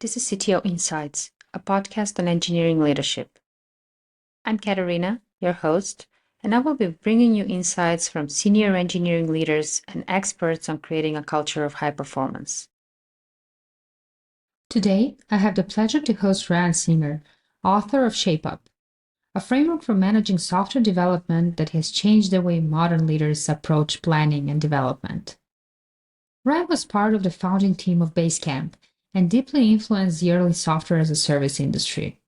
This is CTO Insights, a podcast on engineering leadership. I'm Katerina, your host, and I will be bringing you insights from senior engineering leaders and experts on creating a culture of high performance. Today, I have the pleasure to host Ryan Singer, author of ShapeUp, a framework for managing software development that has changed the way modern leaders approach planning and development. Ryan was part of the founding team of Basecamp and deeply influenced the early software as a service industry.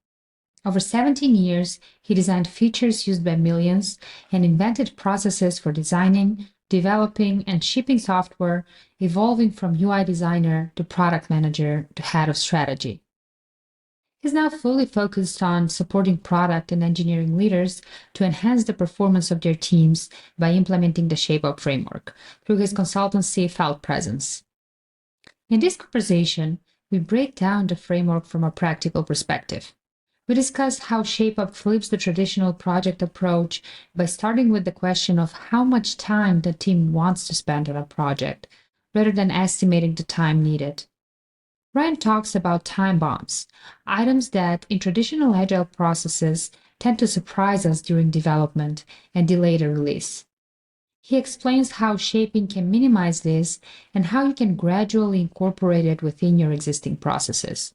Over 17 years, he designed features used by millions and invented processes for designing, developing, and shipping software, evolving from UI designer to product manager to head of strategy. He's now fully focused on supporting product and engineering leaders to enhance the performance of their teams by implementing the ShapeUp framework through his consultancy Felt Presence. In this conversation, we break down the framework from a practical perspective. We discuss how ShapeUp flips the traditional project approach by starting with the question of how much time the team wants to spend on a project, rather than estimating the time needed. Ryan talks about time bombs, items that, in traditional agile processes, tend to surprise us during development and delay the release. He explains how shaping can minimize this and how you can gradually incorporate it within your existing processes.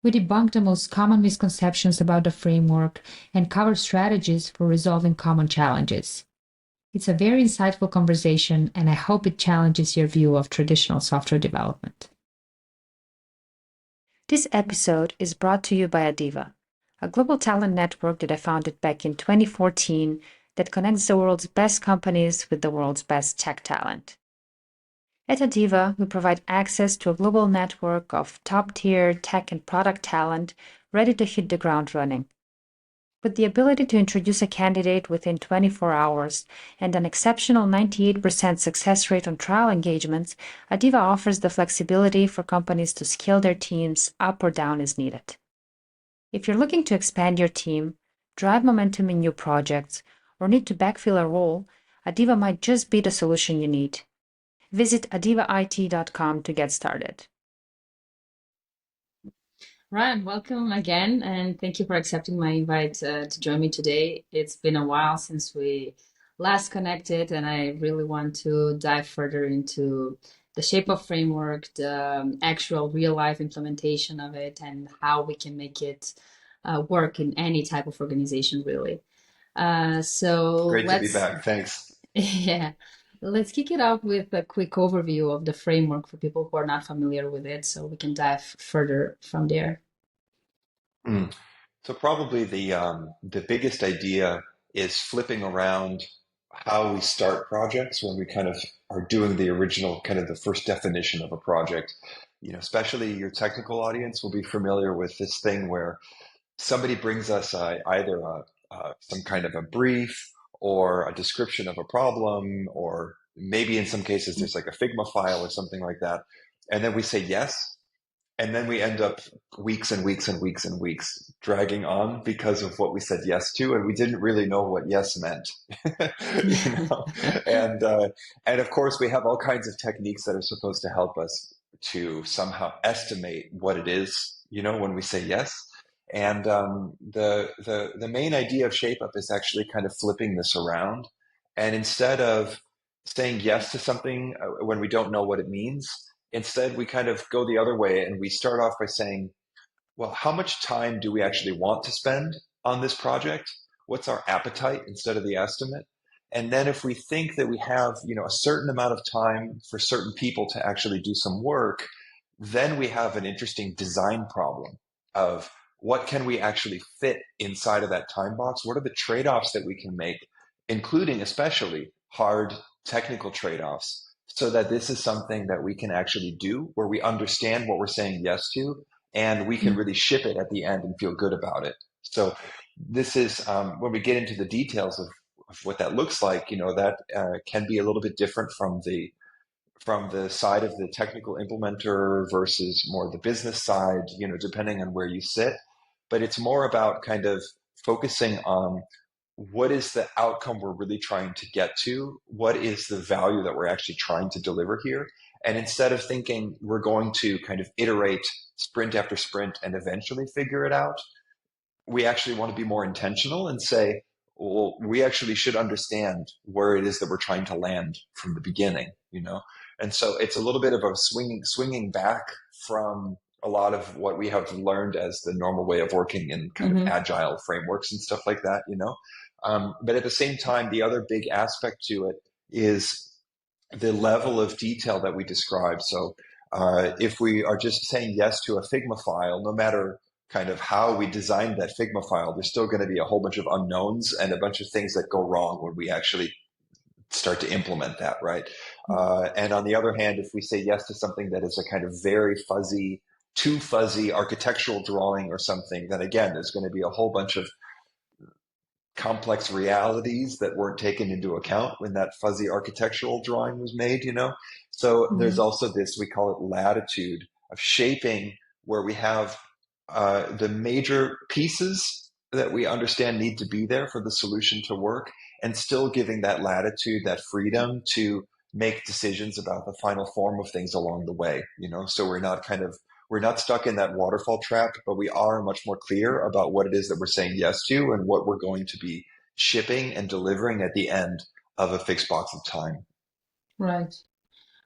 We debunk the most common misconceptions about the framework and cover strategies for resolving common challenges. It's a very insightful conversation, and I hope it challenges your view of traditional software development. This episode is brought to you by Adiva, a global talent network that I founded back in 2014 that connects the world's best companies with the world's best tech talent. At Adiva, we provide access to a global network of top-tier tech and product talent ready to hit the ground running. With the ability to introduce a candidate within 24 hours and an exceptional 98% success rate on trial engagements, Adiva offers the flexibility for companies to scale their teams up or down as needed. If you're looking to expand your team, drive momentum in new projects, or need to backfill a role, Adiva might just be the solution you need. Visit adivait.com to get started. Ryan, welcome again, and thank you for accepting my invite to join me today. It's been a while since we last connected, and I really want to dive further into the ShapeUp framework, the actual real-life implementation of it, and how we can make it work in any type of organization, really. Great to be back. Thanks. Yeah. Let's kick it off with a quick overview of the framework for people who are not familiar with it, so we can dive further from there. So probably the biggest idea is flipping around how we start projects when we kind of are doing the original kind of the first definition of a project. Especially your technical audience will be familiar with this thing where somebody brings us either some kind of a brief or a description of a problem, or maybe in some cases there's like a Figma file or something like that. And then we say yes. And then we end up weeks and weeks and weeks and weeks dragging on because of what we said yes to, and we didn't really know what yes meant, you know. And of course, we have all kinds of techniques that are supposed to help us to somehow estimate what it is, when we say yes. And the main idea of ShapeUp is actually kind of flipping this around, and instead of saying yes to something when we don't know what it means. Instead, we kind of go the other way and we start off by saying, well, how much time do we actually want to spend on this project? What's our appetite instead of the estimate? And then if we think that we have, a certain amount of time for certain people to actually do some work, then we have an interesting design problem of what can we actually fit inside of that time box? What are the trade-offs that we can make, including especially hard technical trade-offs, so that this is something that we can actually do where we understand what we're saying yes to, and we can really ship it at the end and feel good about it. So this is when we get into the details of what that looks like, that can be a little bit different from the side of the technical implementer versus more the business side, depending on where you sit. But it's more about kind of focusing on what is the outcome we're really trying to get to? What is the value that we're actually trying to deliver here? And instead of thinking we're going to kind of iterate sprint after sprint and eventually figure it out, we actually want to be more intentional and say, well, we actually should understand where it is that we're trying to land from the beginning, you know? And so it's a little bit of a swinging back from a lot of what we have learned as the normal way of working in kind of Hmm. agile frameworks and stuff like that, you know? But at the same time, the other big aspect to it is the level of detail that we describe. So if we are just saying yes to a Figma file, no matter kind of how we designed that Figma file, there's still going to be a whole bunch of unknowns and a bunch of things that go wrong when we actually start to implement that, right? And on the other hand, if we say yes to something that is a kind of very fuzzy, too fuzzy architectural drawing or something, then again, there's going to be a whole bunch of complex realities that weren't taken into account when that fuzzy architectural drawing was made, you know? So there's Hmm. also this, we call it latitude of shaping, where we have the major pieces that we understand need to be there for the solution to work, and still giving that latitude, that freedom to make decisions about the final form of things along the way, you know? So we're not stuck in that waterfall trap, but we are much more clear about what it is that we're saying yes to and what we're going to be shipping and delivering at the end of a fixed box of time. Right.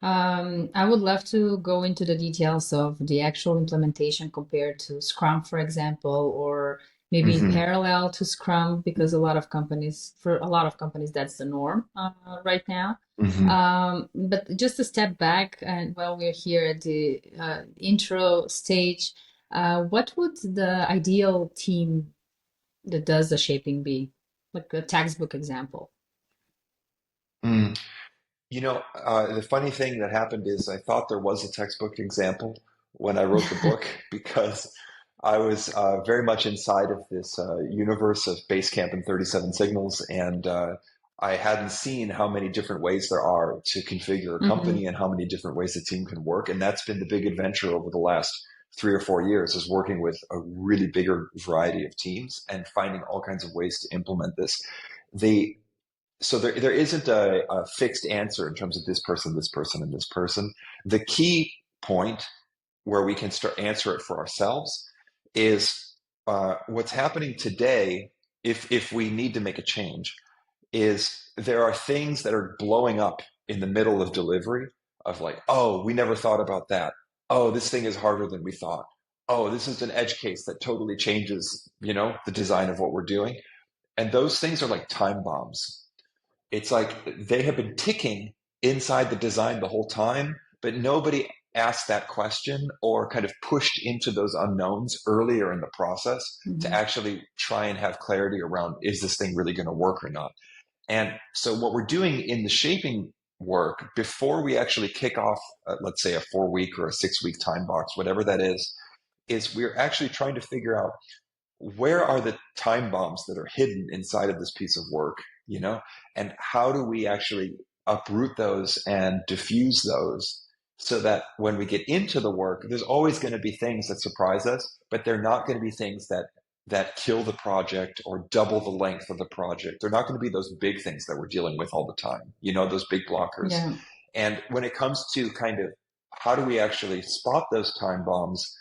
I would love to go into the details of the actual implementation compared to Scrum, for example, or maybe in Hmm. parallel to Scrum, because for a lot of companies, that's the norm right now. Hmm. But just a step back, and while we're here at the intro stage, what would the ideal team that does the shaping be? Like a textbook example. Mm. You know, the funny thing that happened is I thought there was a textbook example when I wrote the book because I was very much inside of this universe of Basecamp and 37 Signals, and I hadn't seen how many different ways there are to configure a Hmm. company and how many different ways a team can work. And that's been the big adventure over the last 3 or 4 years, is working with a really bigger variety of teams and finding all kinds of ways to implement this. The so there isn't a fixed answer in terms of this person, this person, and this person. The key point where we can start answer it for ourselves is what's happening today. If we need to make a change, is there are things that are blowing up in the middle of delivery of like, oh, we never thought about that. Oh, this thing is harder than we thought. Oh, this is an edge case that totally changes, you know, the design of what we're doing. And those things are like time bombs. It's like they have been ticking inside the design the whole time, but nobody asked that question or kind of pushed into those unknowns earlier in the process to Hmm. actually try and have clarity around, is this thing really going to work or not? And so what we're doing in the shaping work before we actually kick off, let's say a 4 week or a 6 week time box, whatever that is we're actually trying to figure out where are the time bombs that are hidden inside of this piece of work, you know, and how do we actually uproot those and diffuse those so that when we get into the work, there's always going to be things that surprise us, but they're not going to be things that kill the project or double the length of the project. They're not going to be those big things that we're dealing with all the time, you know, those big blockers. Yeah. And when it comes to kind of how do we actually spot those time bombs,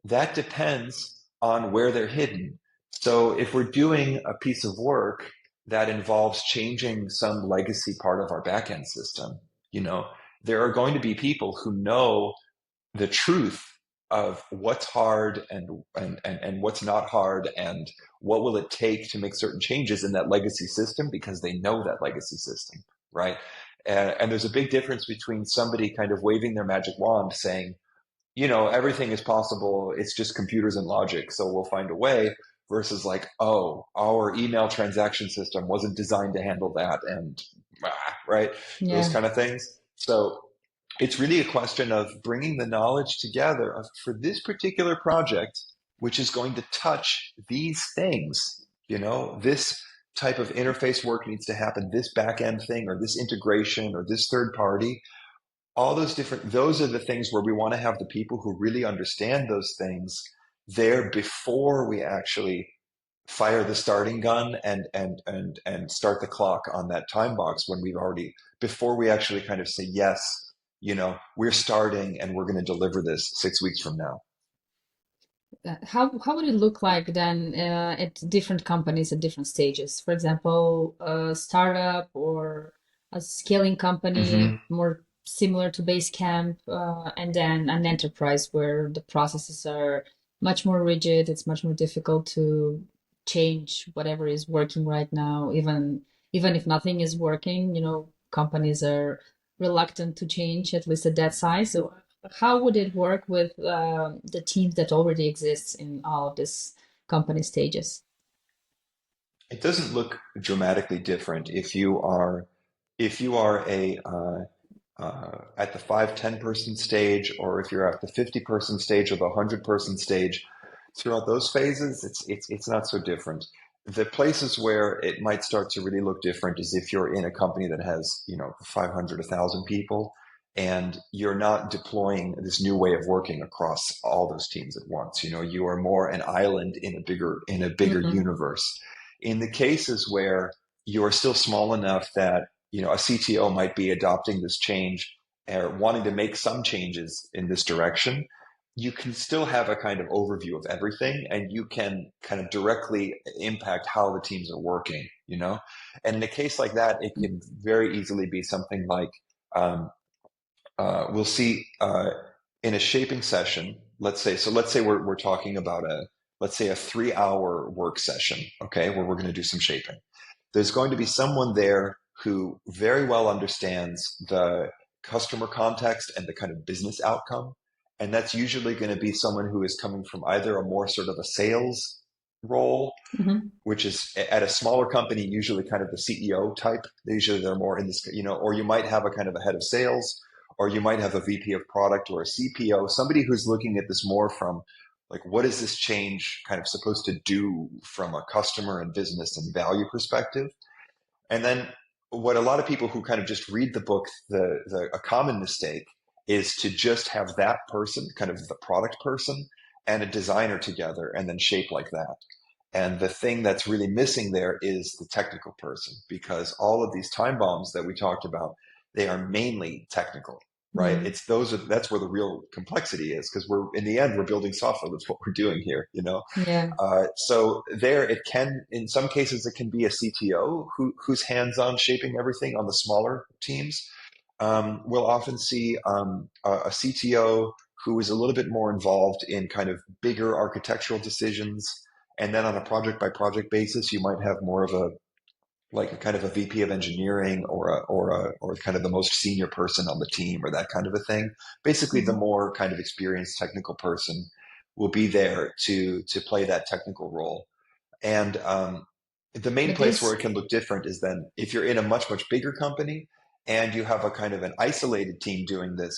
that depends on where they're hidden. So if we're doing a piece of work that involves changing some legacy part of our backend system, you know, there are going to be people who know the truth of what's hard and what's not hard and what will it take to make certain changes in that legacy system because they know that legacy system, right? And there's a big difference between somebody kind of waving their magic wand saying, you know, everything is possible. It's just computers and logic. So we'll find a way versus like, oh, our email transaction system wasn't designed to handle that. And right, those Yeah. kind of things. So it's really a question of bringing the knowledge together for this particular project, which is going to touch these things. You know, this type of interface work needs to happen, this back end thing, or this integration, or this third party, all those are the things where we want to have the people who really understand those things there before we actually fire the starting gun and start the clock on that time box when we've already before we actually kind of say yes we're starting and we're going to deliver this 6 weeks from now. How would it look like then at different companies at different stages? For example, a startup or a scaling company Hmm. more similar to Basecamp, and then an enterprise where the processes are much more rigid. It's much more difficult to change whatever is working right now, even if nothing is working, companies are reluctant to change, at least at that size. So how would it work with the teams that already exists in all of these company stages? It doesn't look dramatically different if you are a at the 5, 10 person stage, or if you're at the 50 person stage or the 100 person stage. Throughout those phases, it's not so different. The places where it might start to really look different is if you're in a company that has 500, 1,000 people, and you're not deploying this new way of working across all those teams at once. You are more an island in a bigger Hmm. universe. In the cases where you are still small enough that a CTO might be adopting this change or wanting to make some changes in this direction, you can still have a kind of overview of everything, and you can kind of directly impact how the teams are working. And in a case like that, it can very easily be something like, um, we'll see in a shaping session. Let's say we're talking about let's say a 3 hour work session, okay, where we're going to do some shaping. There's going to be someone there who very well understands the customer context and the kind of business outcome. And that's usually going to be someone who is coming from either a more sort of a sales role, Hmm. which is at a smaller company, usually kind of the CEO type. Usually they're more in this, or you might have a kind of a head of sales, or you might have a VP of product or a CPO, somebody who's looking at this more from like, what is this change kind of supposed to do from a customer and business and value perspective? And then what a lot of people who kind of just read the book, a common mistake is to just have that person, kind of the product person, and a designer together and then shape like that. And the thing that's really missing there is the technical person, because all of these time bombs that we talked about, they are mainly technical, right? Mm. That's where the real complexity is, because in the end, we're building software. That's what we're doing here. Yeah. So there, it can, in some cases, it can be a CTO who's hands-on shaping everything on the smaller teams. We'll often see a CTO who is a little bit more involved in kind of bigger architectural decisions. And then on a project by project basis, you might have more of a kind of a VP of engineering, or kind of the most senior person on the team, or that kind of a thing. Basically, the Mhm. more kind of experienced technical person will be there to play that technical role. And the main But place where this, it can look different is then if you're in a much, much bigger company and you have a kind of an isolated team doing this,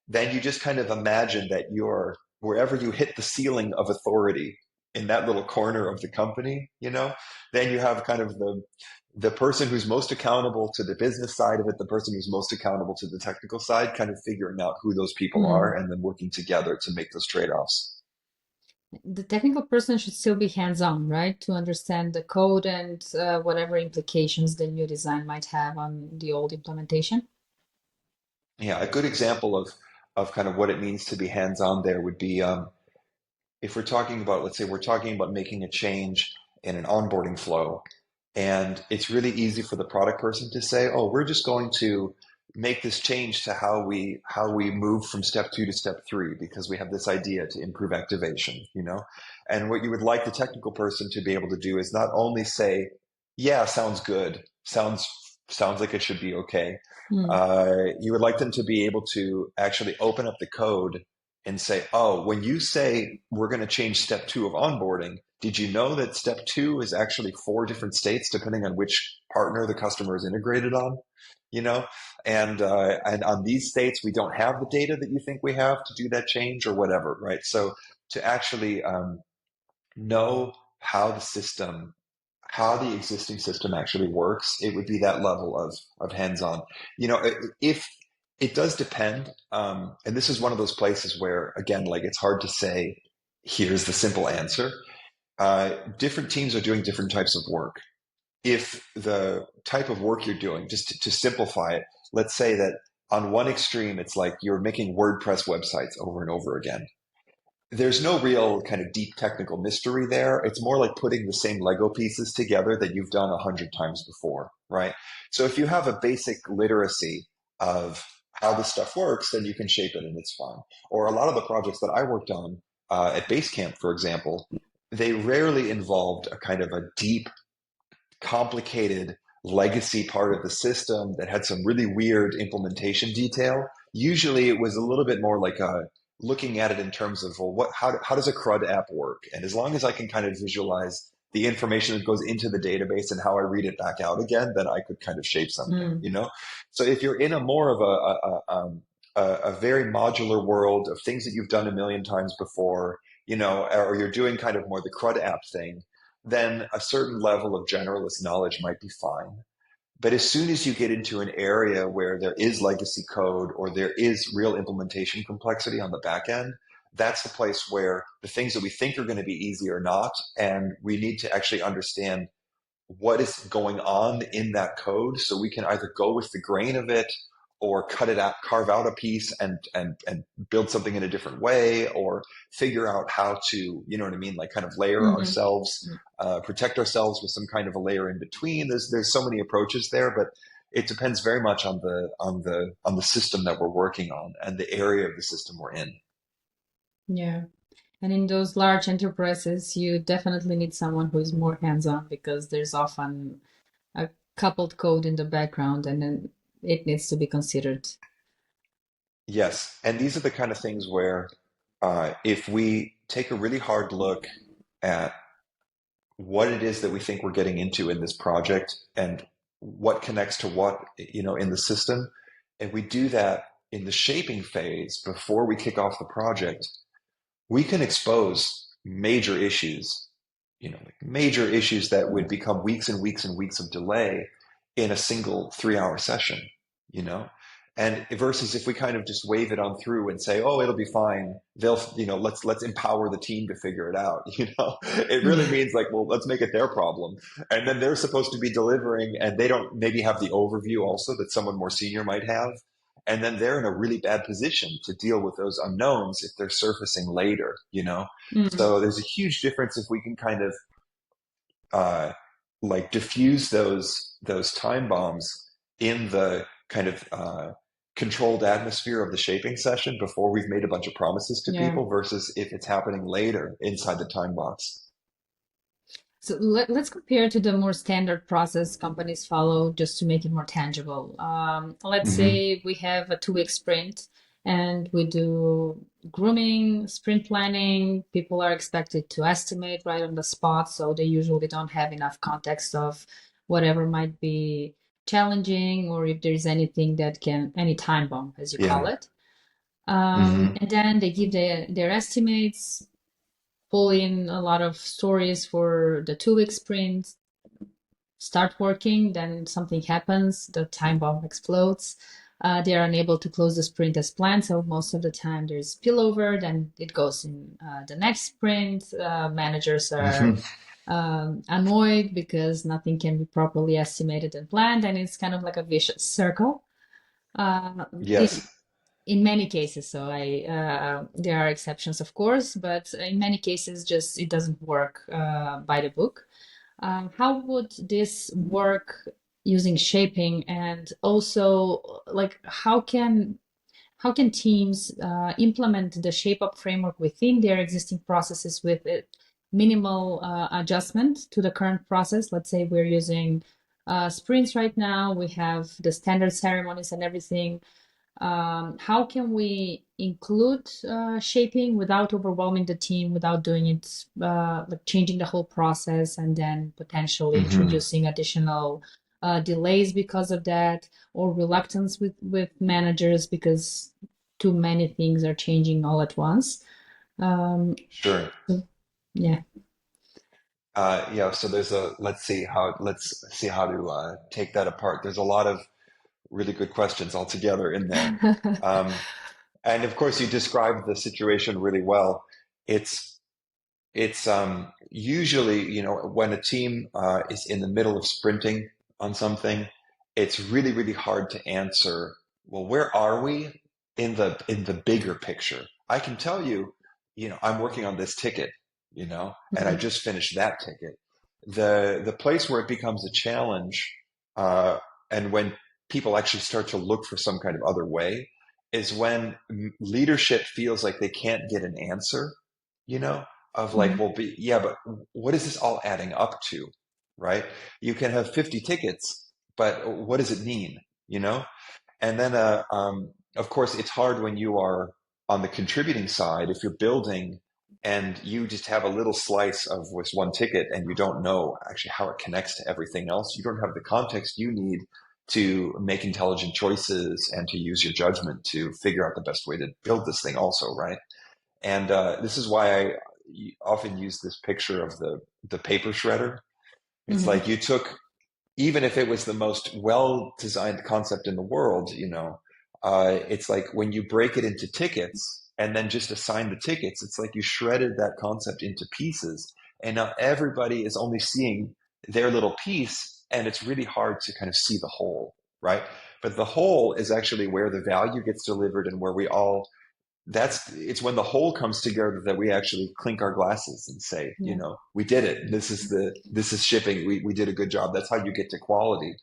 then you just kind of imagine that you're wherever you hit the ceiling of authority in that little corner of the company, then you have kind of the person who's most accountable to the business side of it, the person who's most accountable to the technical side, kind of figuring out who those people are mm, and then working together to make those trade-offs. the technical person should still be hands-on, right? To understand the code and whatever implications the new design might have on the old implementation. Yeah, a good example of kind of what it means to be hands-on there would be, if we're talking about, let's say we're talking about making a change in an onboarding flow, and it's really easy for the product person to say, "Oh, we're just going to make this change to how we move from step 2 to step 3 because we have this idea to improve activation." And what you would like the technical person to be able to do is not only say, "Yeah, sounds good, sounds like it should be okay." Mm. You would like them to be able to actually open up the code and say, "Oh, when you say we're going to change step 2 of onboarding, did you know that step 2 is actually 4 different states depending on which partner the customer is integrated on? You know, and on these states, we don't have the data that you think we have to do that change or whatever, right?" So to actually know how how the existing system actually works, it would be that level of hands-on. If it does depend, and this is one of those places where, again, like it's hard to say, here's the simple answer. Different teams are doing different types of work. If the type of work you're doing, just to simplify it, let's say that on one extreme, it's like you're making WordPress websites over and over again. There's no real kind of deep technical mystery there. It's more like putting the same Lego pieces together that you've done 100 times before, right? So if you have a basic literacy of how this stuff works, then you can shape it and it's fine. Or a lot of the projects that I worked on at Basecamp, for example, they rarely involved a kind of a deep complicated legacy part of the system that had some really weird implementation detail. Usually it was a little bit more like looking at it in terms of, well, how does a CRUD app work? And as long as I can kind of visualize the information that goes into the database and how I read it back out again, then I could kind of shape something, Mm. you know? So if you're in a more of a very modular world of things that you've done a million times before, you know, or you're doing kind of more the CRUD app thing, then a certain level of generalist knowledge might be fine. But as soon as you get into an area where there is legacy code or there is real implementation complexity on the back end, that's the place where the things that we think are going to be easy are not. And we need to actually understand what is going on in that code so we can either go with the grain of it or cut it out, carve out a piece and build something in a different way, or figure out how to, you know what I mean, like kind of layer Mhm. ourselves, protect ourselves with some kind of a layer in between. There's so many approaches there, but it depends very much on the system that we're working on and the area of the system we're in. Yeah. And in those large enterprises, you definitely need someone who is more hands-on because there's often a coupled code in the background and then it needs to be considered. Yes, and these are the kind of things where if we take a really hard look at what it is that we think we're getting into in this project and what connects to what, you know, in the system, and we do that in the shaping phase before we kick off the project, we can expose major issues, you know, like major issues that would become weeks and weeks and weeks of delay in a single 3 hour session, you know? And versus if we kind of just wave it on through and say, oh, it'll be fine. They'll, you know, let's empower the team to figure it out. You know, it really Yeah. means like, well, let's make it their problem. And then they're supposed to be delivering and they don't maybe have the overview also that someone more senior might have. And then they're in a really bad position to deal with those unknowns if they're surfacing later, you know? Mm. So there's a huge difference if we can kind of uh, like diffuse those time bombs in the kind of controlled atmosphere of the shaping session before we've made a bunch of promises to Yeah. people versus if it's happening later inside the time box. So let's compare to the more standard process companies follow just to make it more tangible. Let's Hmm. say we have a 2 week sprint and we do grooming, sprint planning. People are expected to estimate right on the spot, so they usually don't have enough context of whatever might be challenging or if there's anything that can, any time bomb, as you call Yeah. it. Hmm. And then they give their estimates, pull in a lot of stories for the 2 week sprint, start working, then something happens, the time bomb explodes. They are unable to close the sprint as planned, so most of the time there's spillover, then it goes in the next sprint. Managers are Hmm. annoyed because nothing can be properly estimated and planned, and it's kind of like a vicious circle. Uh, Yes. in, in many cases, so I there are exceptions, of course, but in many cases, just it doesn't work by the book. How would this work using shaping, and also like how can teams implement the shape up framework within their existing processes with minimal adjustment to the current process? Let's say we're using sprints right now. We have the standard ceremonies and everything. How can we include shaping without overwhelming the team, without doing it like changing the whole process and then potentially Hmm. introducing additional delays because of that, or reluctance with managers because too many things are changing all at once? Um, Sure. yeah. Yeah. So let's see how to take that apart. There's a lot of really good questions altogether in there. Um, And of course, you described the situation really well. It's it's usually, you know, when a team is in the middle of sprinting on something, it's really really hard to answer. well, where are we in the bigger picture? I can tell you, I'm working on this ticket, and I Mhm. just finished that ticket. The place where it becomes a challenge, uh, and when people actually start to look for some kind of other way, is when leadership feels like they can't get an answer, you know, of like, Mhm. well, yeah, but what is this all adding up to, right? You can have 50 tickets, but what does it mean, you know? And then, of course, it's hard when you are on the contributing side. If you're building and you just have a little slice of this one ticket and you don't know actually how it connects to everything else, you don't have the context you need to make intelligent choices and to use your judgment to figure out the best way to build this thing also, right? And this is why I often use this picture of the paper shredder. It's Mhm. like you took, even if it was the most well designed concept in the world, it's like when you break it into tickets and then just assign the tickets, it's like you shredded that concept into pieces. And now everybody is only seeing their little piece, and it's really hard to kind of see the whole, right? But the whole is actually where the value gets delivered and where we all it's when the whole comes together that we actually clink our glasses and say, Yeah. we did it. This is shipping. We did a good job. That's how you get to quality.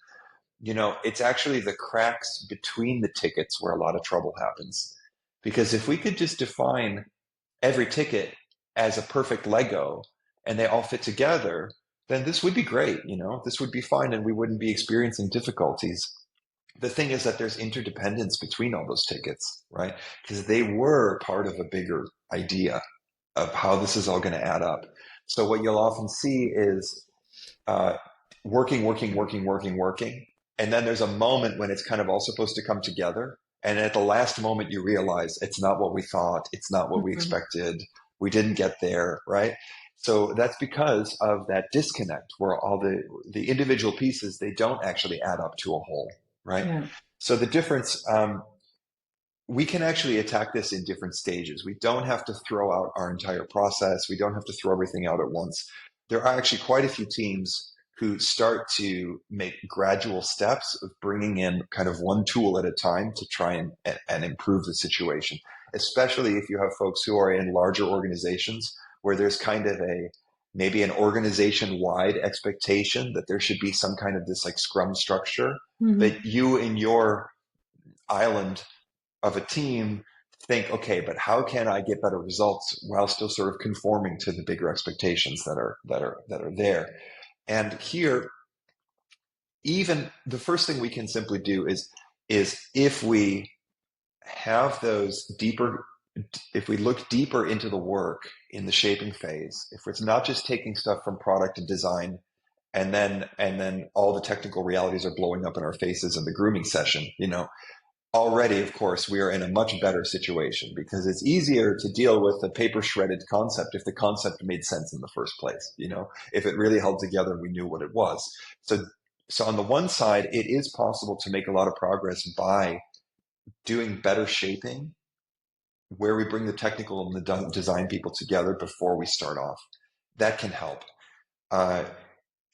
It's actually the cracks between the tickets where a lot of trouble happens. Because if we could just define every ticket as a perfect Lego and they all fit together, then this would be great. This would be fine and we wouldn't be experiencing difficulties. The thing is that there's interdependence between all those tickets, right? Because they were part of a bigger idea of how this is all going to add up. So what you'll often see is uh, working. And then there's a moment when it's kind of all supposed to come together. And at the last moment, you realize it's not what we thought. It's not what we Mhm. expected. We didn't get there, right? So that's because of that disconnect where all the individual pieces, they don't actually add up to a whole, right? Yeah. So the difference, we can actually attack this in different stages. We don't have to throw out our entire process. We don't have to throw everything out at once. There are actually quite a few teams who start to make gradual steps of bringing in kind of one tool at a time to try and improve the situation, especially if you have folks who are in larger organizations where there's kind of maybe an organization wide expectation that there should be some kind of this like scrum structure, Mhm. but you in your island of a team think, okay, but how can I get better results while still sort of conforming to the bigger expectations that are there? And here, even the first thing we can simply do is if we have those deeper, if we look deeper into the work in the shaping phase, if it's not just taking stuff from product and design and then all the technical realities are blowing up in our faces in the grooming session, already, of course, we are in a much better situation because it's easier to deal with the paper shredded concept if the concept made sense in the first place, if it really held together and we knew what it was. So, so on the one side, it is possible to make a lot of progress by doing better shaping where we bring the technical and the design people together before we start off. That can help. Uh,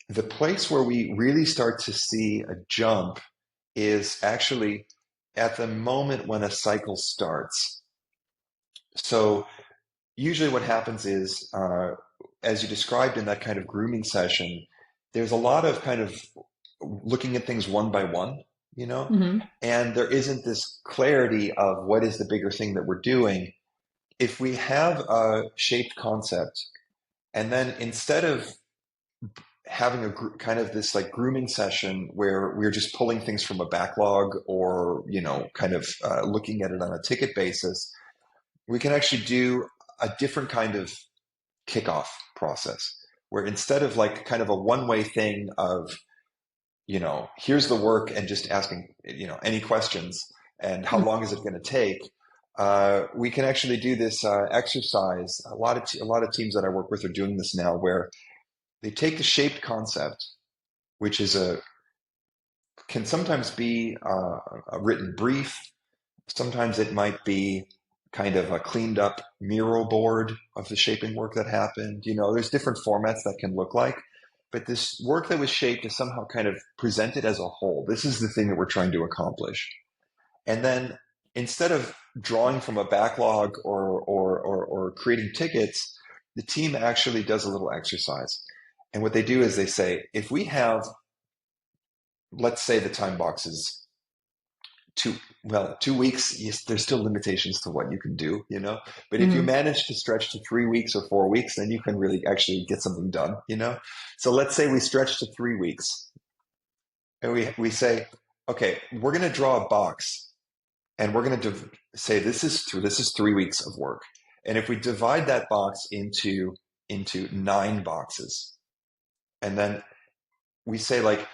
the place where we really start to see a jump is actually at the moment when a cycle starts. So usually what happens is, as you described in that kind of grooming session, there's a lot of kind of looking at things one by one, you know, Mhm. and there isn't this clarity of what is the bigger thing that we're doing. If we have a shaped concept, and then instead of having a kind of this like grooming session where we're just pulling things from a backlog or kind of looking at it on a ticket basis, we can actually do a different kind of kickoff process where instead of like kind of a one-way thing of here's the work and just asking any questions and how long is it going to take, we can actually do this exercise. A lot of teams that I work with are doing this now where they take the shaped concept, which is a can sometimes be a written brief. Sometimes it might be kind of a cleaned up mural board of the shaping work that happened. There's different formats that can look like, but this work that was shaped is somehow kind of presented as a whole. This is the thing that we're trying to accomplish. And then instead of drawing from a backlog or creating tickets, the team actually does a little exercise. And what they do is they say, if we have, let's say the time box is 2 weeks, yes, there's still limitations to what you can do, but if you Mm-hmm. manage to stretch to 3 weeks or 4 weeks, then you can really actually get something done. So let's say we stretch to 3 weeks and we say, okay, we're going to draw a box and we're going to say this is 3 weeks of work. And if we divide that box into 9 boxes, and then we say, like,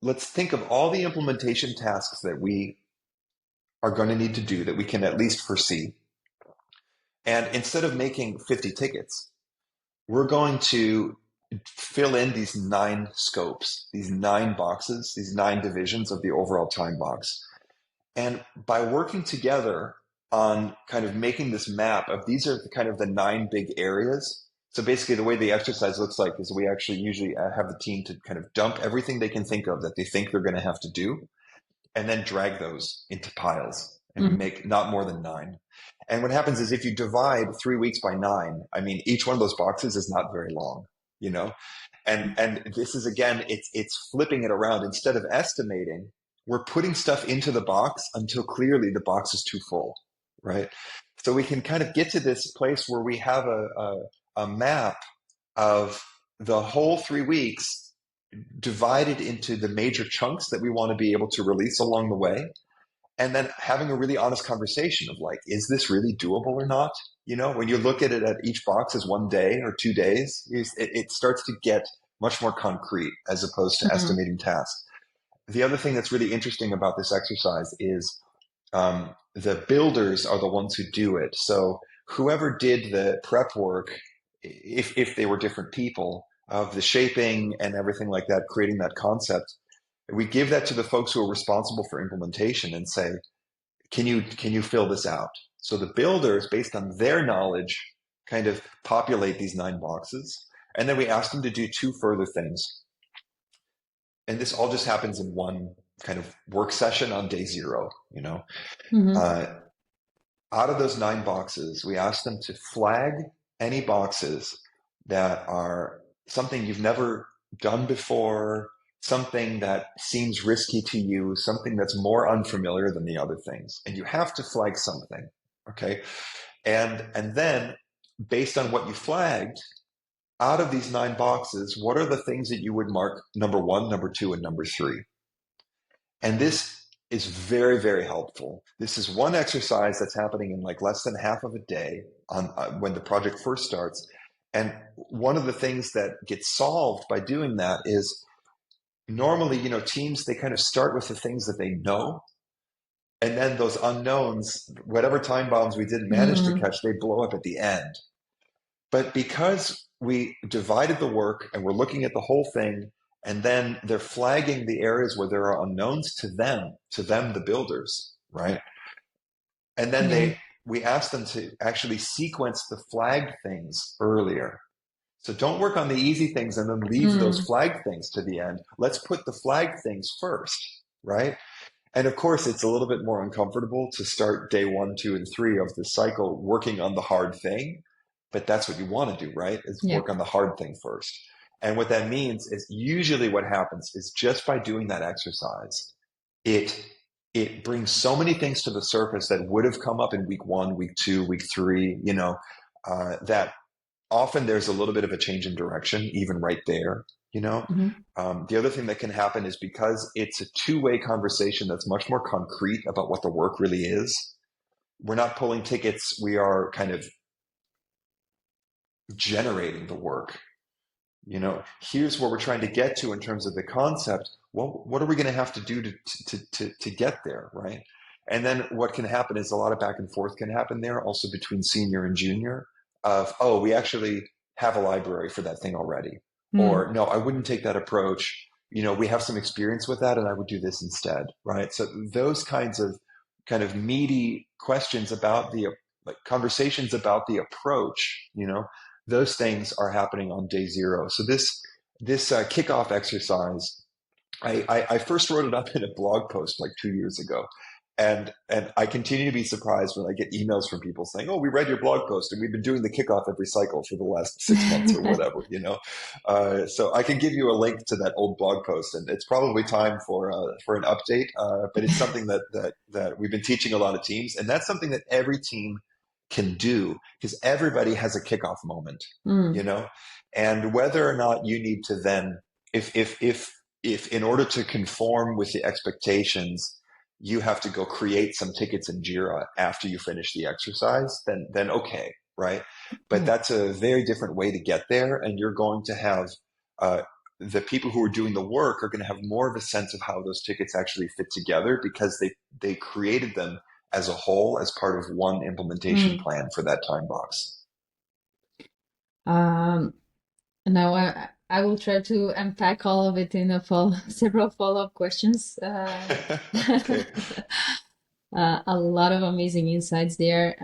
let's think of all the implementation tasks that we are going to need to do that we can at least foresee. And instead of making 50 tickets, we're going to fill in these 9 scopes, these 9 boxes, these 9 divisions of the overall time box. And by working together on kind of making this map of these are kind of the 9 big areas. So basically, the way the exercise looks like is we actually usually have the team to kind of dump everything they can think of that they think they're going to have to do, and then drag those into piles. And we Mm-hmm. make not more than 9. And what happens is if you divide 3 weeks by 9, I mean, each one of those boxes is not very long, you know? And this is, again, it's flipping it around. Instead of estimating, we're putting stuff into the box until clearly the box is too full, right? So we can kind of get to this place where we have a map of the whole 3 weeks divided into the major chunks that we want to be able to release along the way, and then having a really honest conversation of, like, is this really doable or not? When you look at it at each box as one day or 2 days, it starts to get much more concrete as opposed to Mm-hmm. estimating tasks. The other thing that's really interesting about this exercise is the builders are the ones who do it. So whoever did the prep work, if they were different people, of the shaping and everything like that, creating that concept, we give that to the folks who are responsible for implementation and say, can you fill this out? So the builders, based on their knowledge, kind of populate these 9 boxes. And then we ask them to do 2 further things. And this all just happens in one kind of work session on day 0. Mm-hmm. Uh, Out of those 9 boxes, we ask them to flag any boxes that are something you've never done before, something that seems risky to you, something that's more unfamiliar than the other things. And you have to flag something. Okay. And then based on what you flagged, out of these 9 boxes, what are the things that you would mark number 1, number 2, and number 3? And this is very, very helpful. This is one exercise that's happening in like less than half of a day on when the project first starts. And one of the things that gets solved by doing that is normally, teams, they kind of start with the things that they know. And then those unknowns, whatever time bombs we didn't manage to Mm-hmm. catch, they blow up at the end. But because we divided the work and we're looking at the whole thing, and then they're flagging the areas where there are unknowns to them, the builders, right? And then Yeah. we ask them to actually sequence the flagged things earlier. So don't work on the easy things and then leave those Mm-hmm. flagged things to the end. Let's put the flagged things first, right? And of course, it's a little bit more uncomfortable to start day 1, 2, and 3 of the cycle working on the hard thing. But that's what you want to do, right? Is Yeah. work on the hard thing first. And what that means is usually what happens is just by doing that exercise, it it brings so many things to the surface that would have come up in week 1, week 2, week 3, that often there's a little bit of a change in direction, even right there, you know. Mm-hmm. The other thing that can happen is because it's a two-way conversation that's much more concrete about what the work really is. We're not pulling tickets. We are kind of generating the work. Here's where we're trying to get to in terms of the concept. Well, what are we going to have to do to get there, right? And then what can happen is a lot of back and forth can happen there also between senior and junior of, oh, we actually have a library for that thing already. Mm-hmm. Or no, I wouldn't take that approach. We have some experience with that and I would do this instead, right? So those kinds of kind of meaty questions about the like conversations about the approach, those things are happening on day 0. So this kickoff exercise, I first wrote it up in a blog post like 2 years ago, And I continue to be surprised when I get emails from people saying, "Oh, we read your blog post, and we've been doing the kickoff every cycle for the last 6 months or whatever." So I can give you a link to that old blog post, and it's probably time for an update. But it's something that we've been teaching a lot of teams, and that's something that every team can do because everybody has a kickoff moment. You Mm, know, and whether or not you need to then, if in order to conform with the expectations you have to go create some tickets in Jira after you finish the exercise, then okay, right? But yeah. that's a very different way to get there, and you're going to have uh, the people who are doing the work are going to have more of a sense of how those tickets actually fit together because they created them as a whole as part of one implementation Mm. plan for that time box. Um, Now I will try to unpack all of it in several follow-up questions. Okay. A lot of amazing insights there.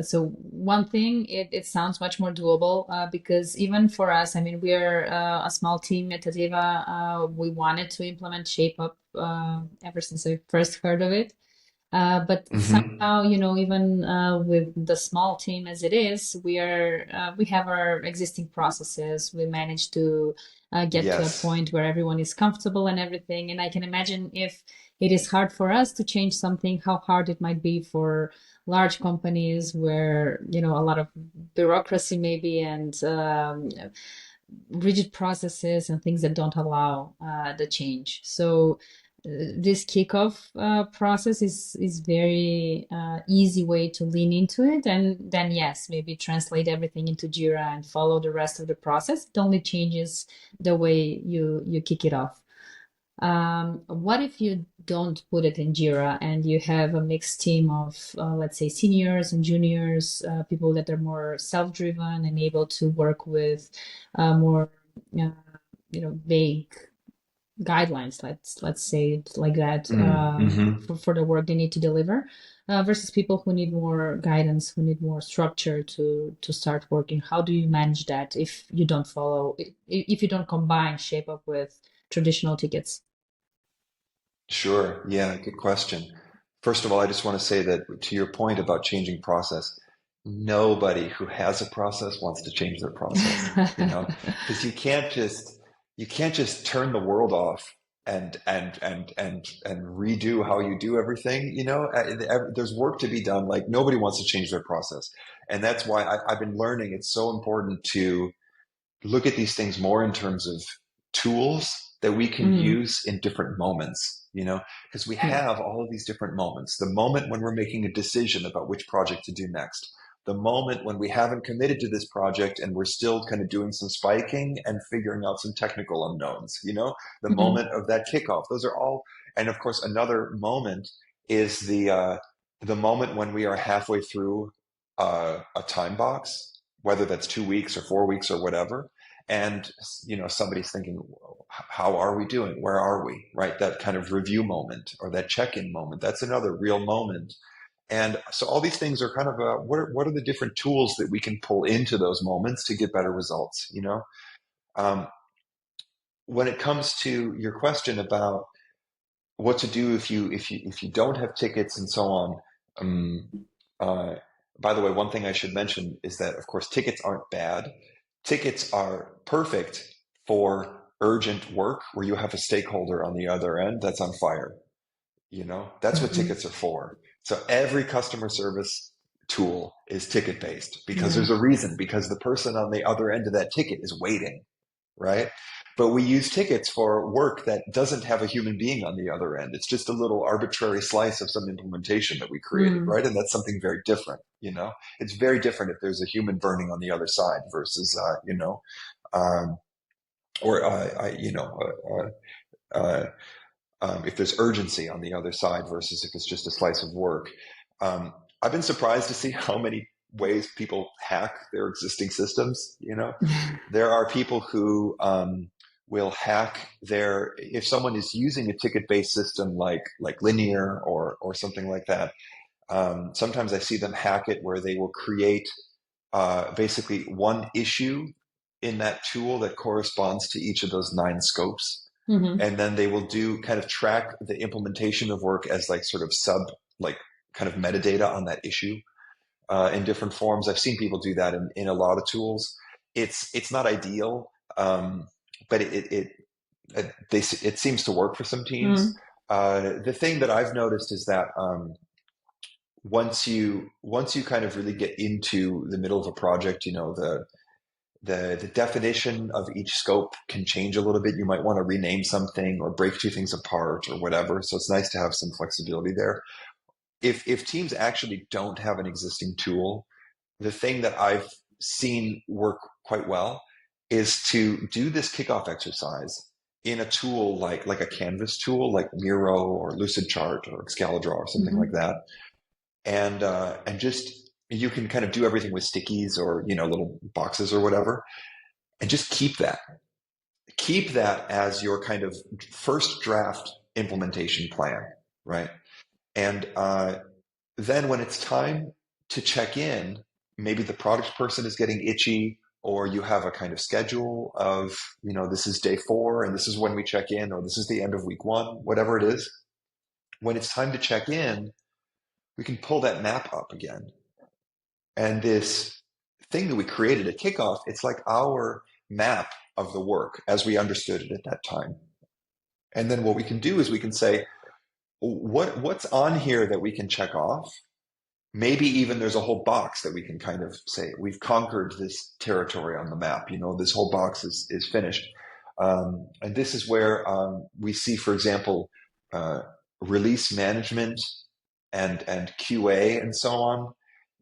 So one thing, it sounds much more doable because even for us, I mean, we're a small team at Tadeva. We wanted to implement ShapeUp ever since I first heard of it. But Hmm. somehow, even with the small team as it is, we have our existing processes. We managed to get to a Yes. point where everyone is comfortable and everything. And I can imagine if it is hard for us to change something, how hard it might be for large companies where, a lot of bureaucracy maybe and rigid processes and things that don't allow the change. So this kickoff process is very easy way to lean into it, and then yes, maybe translate everything into Jira and follow the rest of the process. It only changes the way you kick it off. What if you don't put it in Jira and you have a mixed team of, let's say, seniors and juniors, people that are more self-driven and able to work with more, uh, vague guidelines, let's say it like that, Mm-hmm. for the work they need to deliver, versus people who need more guidance, who need more structure to start working. How do you manage that if you don't if you don't combine shape up with traditional tickets? Sure. Yeah, good question. First of all, I just want to say that to your point about changing process, nobody who has a process wants to change their process, because you can't just turn the world off and redo how you do everything, There's work to be done. Like nobody wants to change their process. And that's why I've been learning it's so important to look at these things more in terms of tools that we can Mm, use in different moments, because we yeah. have all of these different moments. The moment when we're making a decision about which project to do next, the moment when we haven't committed to this project and we're still kind of doing some spiking and figuring out some technical unknowns, the Mm, moment of that kickoff. Those are all, and of course, another moment is the moment when we are halfway through a time box, whether that's 2 weeks or 4 weeks or whatever, and somebody's thinking, how are we doing, where are we, right? That kind of review moment or that check-in moment, that's another real moment. And so all these things are kind of what are the different tools that we can pull into those moments to get better results, um, when it comes to your question about what to do if you don't have tickets and so on. Um, uh, by the way, one thing I should mention is that of course tickets aren't bad. Tickets are perfect for urgent work where you have a stakeholder on the other end that's on fire. That's what mhm. tickets are for. So every customer service tool is ticket based because Yeah. there's a reason, because the person on the other end of that ticket is waiting, right? But we use tickets for work that doesn't have a human being on the other end. It's just a little arbitrary slice of some implementation that we created, Mm, right? And that's something very different. It's very different if there's a human burning on the other side versus, um, or, if there's urgency on the other side versus if it's just a slice of work. I've been surprised to see how many ways people hack their existing systems. There are people who will hack if someone is using a ticket-based system like Linear or something like that. Sometimes I see them hack it where they will create basically one issue in that tool that corresponds to each of those 9 scopes. Mm-hmm. And then they will do kind of track the implementation of work as like sort of like kind of metadata on that issue in different forms. I've seen people do that in a lot of tools. It's not ideal, but it seems to work for some teams. Mm-hmm. The thing that I've noticed is that once you kind of really get into the middle of a project, the definition of each scope can change a little bit. You might want to rename something or break two things apart or whatever. So it's nice to have some flexibility there. If teams actually don't have an existing tool, the thing that I've seen work quite well is to do this kickoff exercise in a tool like a Canvas tool like Miro or Lucidchart or Excalidraw or something like Mm-hmm. that, and just you can kind of do everything with stickies or little boxes or whatever, and just keep that as your kind of first draft implementation plan, right? And then when it's time to check in, maybe the product person is getting itchy, or you have a kind of schedule of, this is day 4 and this is when we check in, or this is the end of week 1, whatever it is. When it's time to check in, we can pull that map up again. And this thing that we created at kickoff, it's like our map of the work as we understood it at that time. And then what we can do is we can say, what's on here that we can check off? Maybe even there's a whole box that we can kind of say we've conquered this territory on the map. This whole box is finished, and this is where we see, for example, uh, release management and QA and so on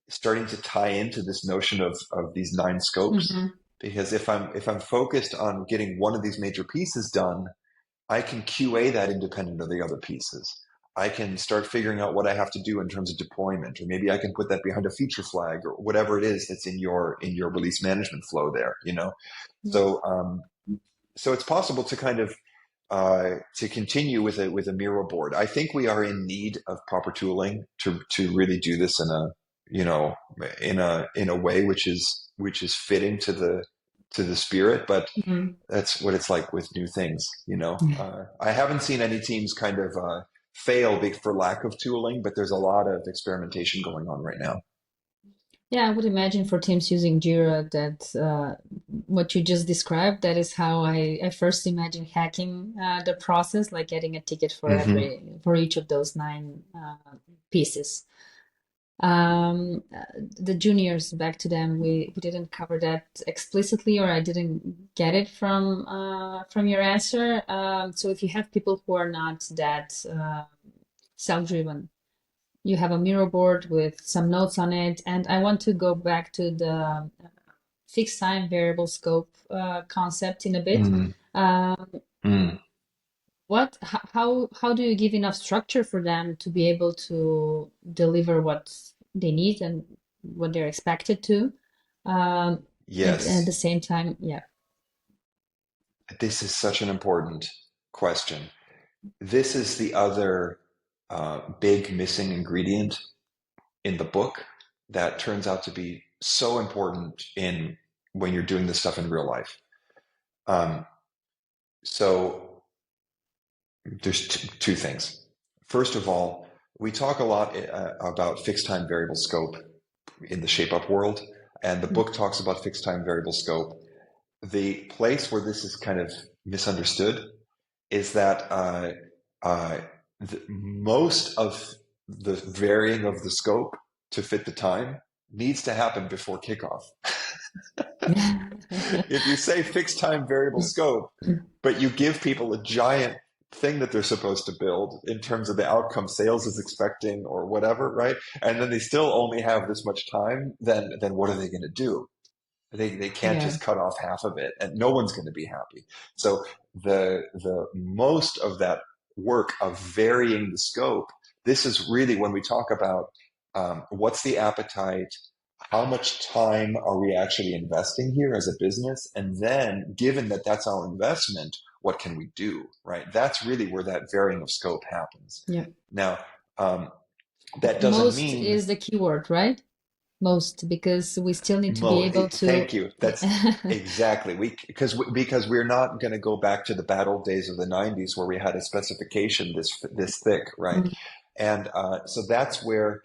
starting to tie into this notion of these 9 scopes. Mm-hmm. Because if I'm focused on getting one of these major pieces done, I can QA that independent of the other pieces. I can start figuring out what I have to do in terms of deployment, or maybe I can put that behind a feature flag or whatever it is that's in your release management flow there. Yeah. So so it's possible to kind of to continue with a Miro board. I think we are in need of proper tooling to really do this you know in a way which is fitting to the spirit, but Mm-hmm. that's what it's like with new things. I haven't seen any teams kind of fail for lack of tooling, but there's a lot of experimentation going on right now. Yeah, I would imagine for teams using Jira that what you just described, that is how I first imagine hacking the process, like getting a ticket Hmm. for each of those 9 pieces. The juniors, back to them, we didn't cover that explicitly, or I didn't get it from your answer. So if you have people who are not that self-driven, you have a Miro board with some notes on it, and I want to go back to the fixed time variable scope concept in a bit. Mm, Um, mm. how do you give enough structure for them to be able to deliver what they need and what they're expected to? At the Yes, same time, yeah. this is such an important question. This is the other big missing ingredient in the book that turns out to be so important in when you're doing this stuff in real life. Um, so there's two things. First of all, we talk a lot about fixed time variable scope in the shape up world, and the book talks about fixed time variable scope. The place where this is kind of misunderstood is that uh, most of the varying of the scope to fit the time needs to happen before kickoff. If you say fixed time variable scope, but you give people a giant thing that they're supposed to build in terms of the outcome sales is expecting or whatever, right? And then they still only have this much time, then what are they going to do? They can't Yeah. just cut off half of it, and no one's going to be happy. So the most of that work of varying the scope, this is really when we talk about what's the appetite, how much time are we actually investing here as a business, and then given that that's our investment, what can we do, right? That's really where that varying of scope happens. Yeah. Now, that doesn't Most mean is the keyword, right? most because we still need to be Mo, able thank to. you. That's exactly because we're not going to go back to the bad old days of the '90s where we had a specification this thick, right? Mm, And so that's where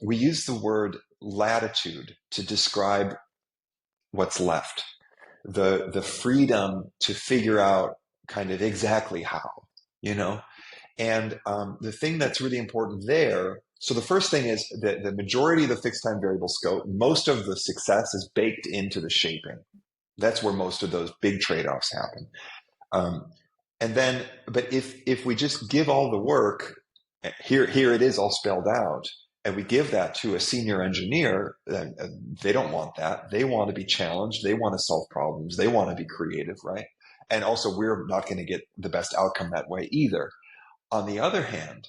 we use the word latitude to describe what's left, the freedom to figure out kind of exactly how, you know. And the thing that's really important there, so the first thing is that the majority of the fixed time variable scope, most of the success is baked into the shaping. That's where most of those big trade-offs happen. Um, and then, but if we just give all the work, here it is all spelled out, and we give that to a senior engineer, then they don't want that. They want to be challenged. They want to solve problems. They want to be creative, right? And also, we're not going to get the best outcome that way either. On the other hand,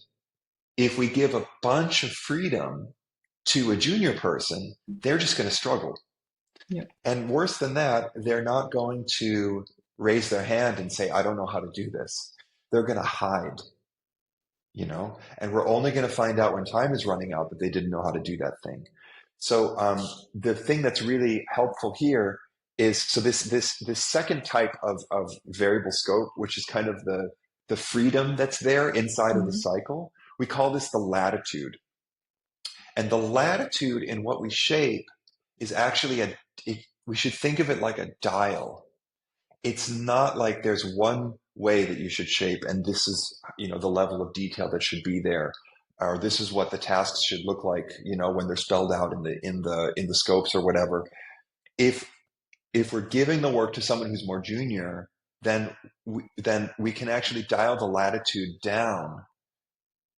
if we give a bunch of freedom to a junior person, they're just going to struggle. yeah, And worse than that, they're not going to raise their hand and say, I don't know how to do this. They're going to hide, and we're only going to find out when time is running out that they didn't know how to do that thing. So the thing that's really helpful here is so this second type of variable scope, which is kind of the freedom that's there inside of the mhm, cycle. We call this the latitude. And the latitude in what we shape is actually we should think of it like a dial. It's not like there's one way that you should shape, and this is, the level of detail that should be there, or this is what the tasks should look like, when they're spelled out in the scopes or whatever. If if we're giving the work to someone who's more junior, then we can actually dial the latitude down,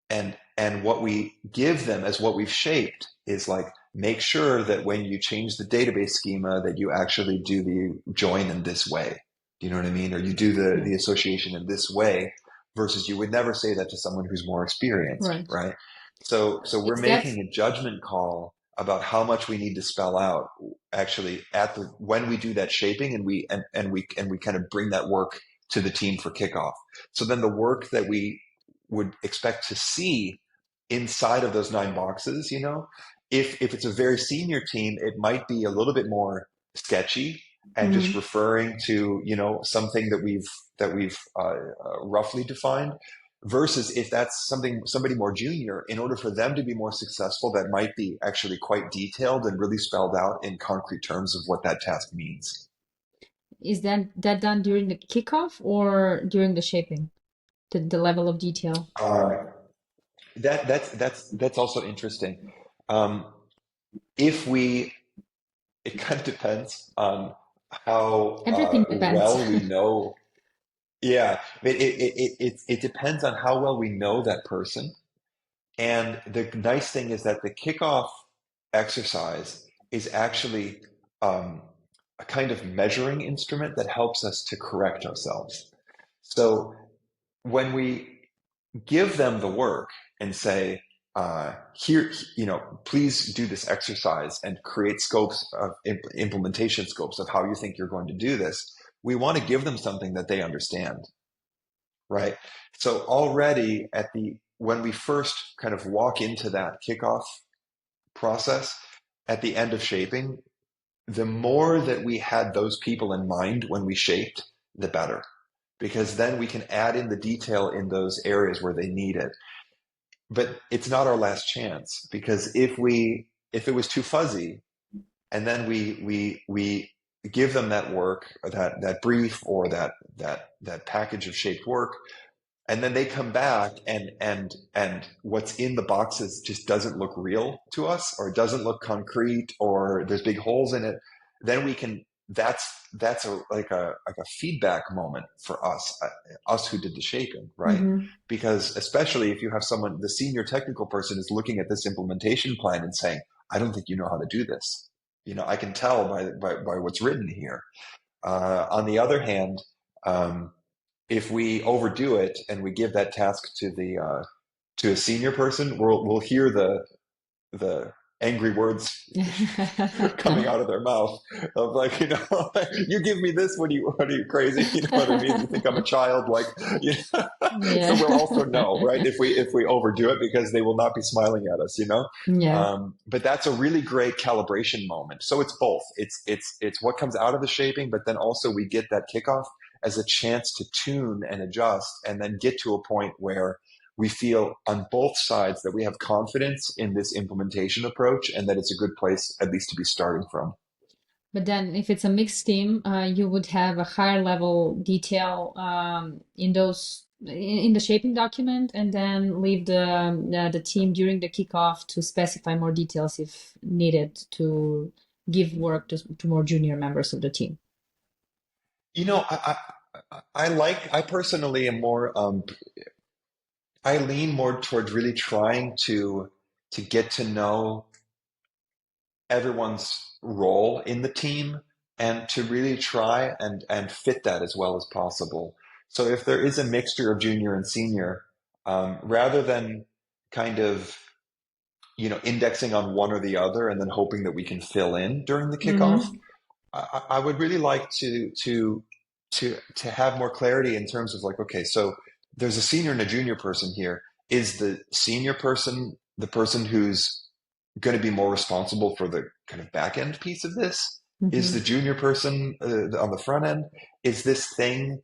and what we give them as what we've shaped is like, make sure that when you change the database schema that you actually do the join in this way. Do you know what I mean? Or you do the yeah, the association in this way, versus you would never say that to someone who's more experienced, right. right? So we're Is that making a judgment call about how much we need to spell out actually at the when we do that shaping, and we kind of bring that work to the team for kickoff. So then the work that we would expect to see inside of those 9 boxes, if it's a very senior team, it might be a little bit more sketchy and just mhm. referring to, something that we've roughly defined. Versus if that's somebody more junior, in order for them to be more successful, that might be actually quite detailed and really spelled out in concrete terms of what that task means. Is that done during the kickoff or during the shaping? The level of detail. Uh, that's also interesting. Um, if we It kind of depends on how Everything depends. well we know. Yeah, it depends on how well we know that person. And the nice thing is that the kickoff exercise is actually um, a kind of measuring instrument that helps us to correct ourselves. So when we give them the work and say, here, please do this exercise and create scopes of implementation scopes of how you think you're going to do this. We want to give them something that they understand, right? So already when we first kind of walk into that kickoff process at the end of shaping, the more that we had those people in mind when we shaped, the better, because then we can add in the detail in those areas where they need it. But it's not our last chance, because if it was too fuzzy, and then we give them that work, or that brief, or that package of shaped work, and then they come back, and what's in the boxes just doesn't look real to us, or it doesn't look concrete, or there's big holes in it, then we can that's like a feedback moment for us who did the shaping, right? Hmm. Because especially if you have someone, the senior technical person is looking at this implementation plan and saying, I don't think you know how to do this. I can tell by what's written here. On the other hand, um, if we overdo it and we give that task to a senior person, we'll hear the angry words coming out of their mouth of like, you give me this when what are you crazy? You know what I mean? You think I'm a child, like, you know? So Yeah. we'll also know, right? If we overdo it, because they will not be smiling at us, you know? Yeah. But that's a really great calibration moment. So it's both. It's what comes out of the shaping, but then also we get that kickoff as a chance to tune and adjust, and then get to a point where we feel on both sides that we have confidence in this implementation approach and that it's a good place at least to be starting from. But then, if it's a mixed team, you would have a higher level detail in in the shaping document, and then leave the team during the kickoff to specify more details if needed to give work to more junior members of the team. You know, I personally am more, I lean more towards really trying to get to know everyone's role in the team, and to really try and fit that as well as possible. So if there is a mixture of junior and senior, rather than kind of, indexing on one or the other and then hoping that we can fill in during the kickoff, Mm-hmm. I would really like to have more clarity in terms of like, okay, so there's a senior and a junior person here. Is the senior person the person who's going to be more responsible for the kind of back end piece of this? Is the Mm-hmm. junior person on the front end? Is this thing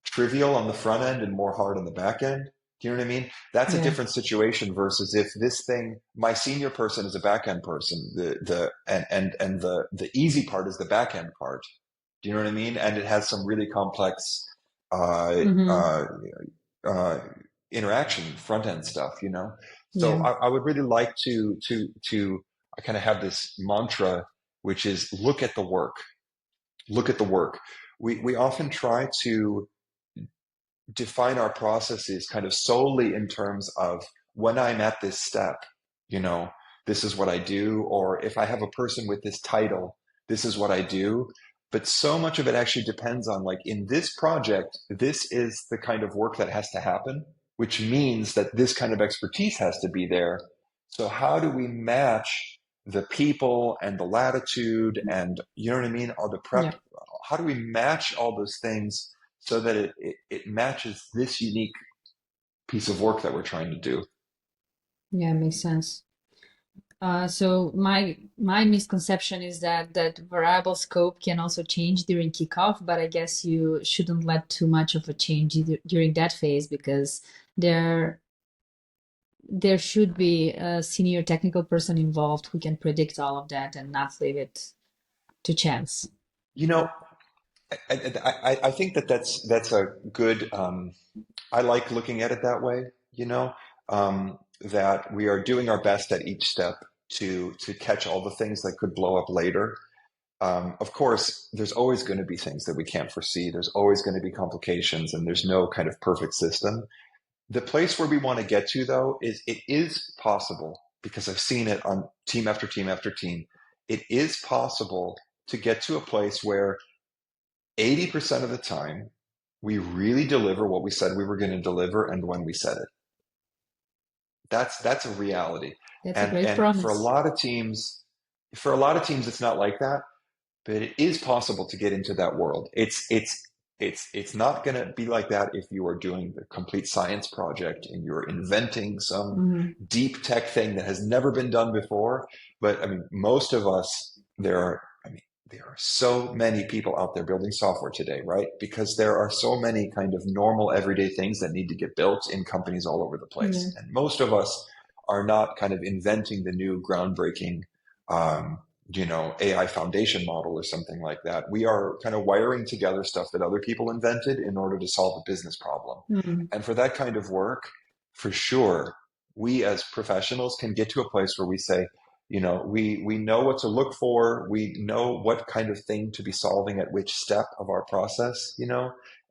trivial on the front end and more hard on the back end? Do you know what I mean? That's a Yeah. different situation versus if this thing, my senior person is a back end person, and the easy part is the back end part. Do you know what I mean? And it has some really complex uh, Mm-hmm. uh, uh, interaction, front end stuff, you know? So Yeah. I would really like to I kind of have this mantra, which is look at the work, look at the work. We often try to define our processes kind of solely in terms of when I'm at this step, you know, this is what I do, or if I have a person with this title, this is what I do. But so much of it actually depends on like in this project, this is the kind of work that has to happen, which means that this kind of expertise has to be there. So how do we match the people and the latitude and you know what I mean? All the prep, Yeah. how do we match all those things so that it matches this unique piece of work that we're trying to do? Yeah, makes sense. So my misconception is that variable scope can also change during kickoff, but I guess you shouldn't let too much of a change either during that phase because there there should be a senior technical person involved who can predict all of that and not leave it to chance. You know, I think that that's a good. I like looking at it that way. That we are doing our best at each step to catch all the things that could blow up later. Of course, there's always going to be things that we can't foresee. There's always going to be complications, and there's no kind of perfect system. The place where we want to get to, though, is it is possible, because I've seen it on team after team after team. It is possible to get to a place where 80% of the time we really deliver what we said we were going to deliver and when we said it. That's a reality. That's a great And promise. for a lot of teams, it's not like that, but it is possible to get into that world. It's not going to be like that if you are doing the complete science project and you're inventing some Hmm. deep tech thing that has never been done before. But I mean, most of us, there are so many people out there building software today, right? Because there are so many kind of normal everyday things that need to get built in companies all over the Yeah. place. And most of us are not kind of inventing the new groundbreaking, um, AI foundation model or something like that. We are kind of wiring together stuff that other people invented in order to solve a business problem. Mm. And for that kind of work, for sure, we as professionals can get to a place where we say, we know what to look for. We know what kind of thing to be solving at which step of our process,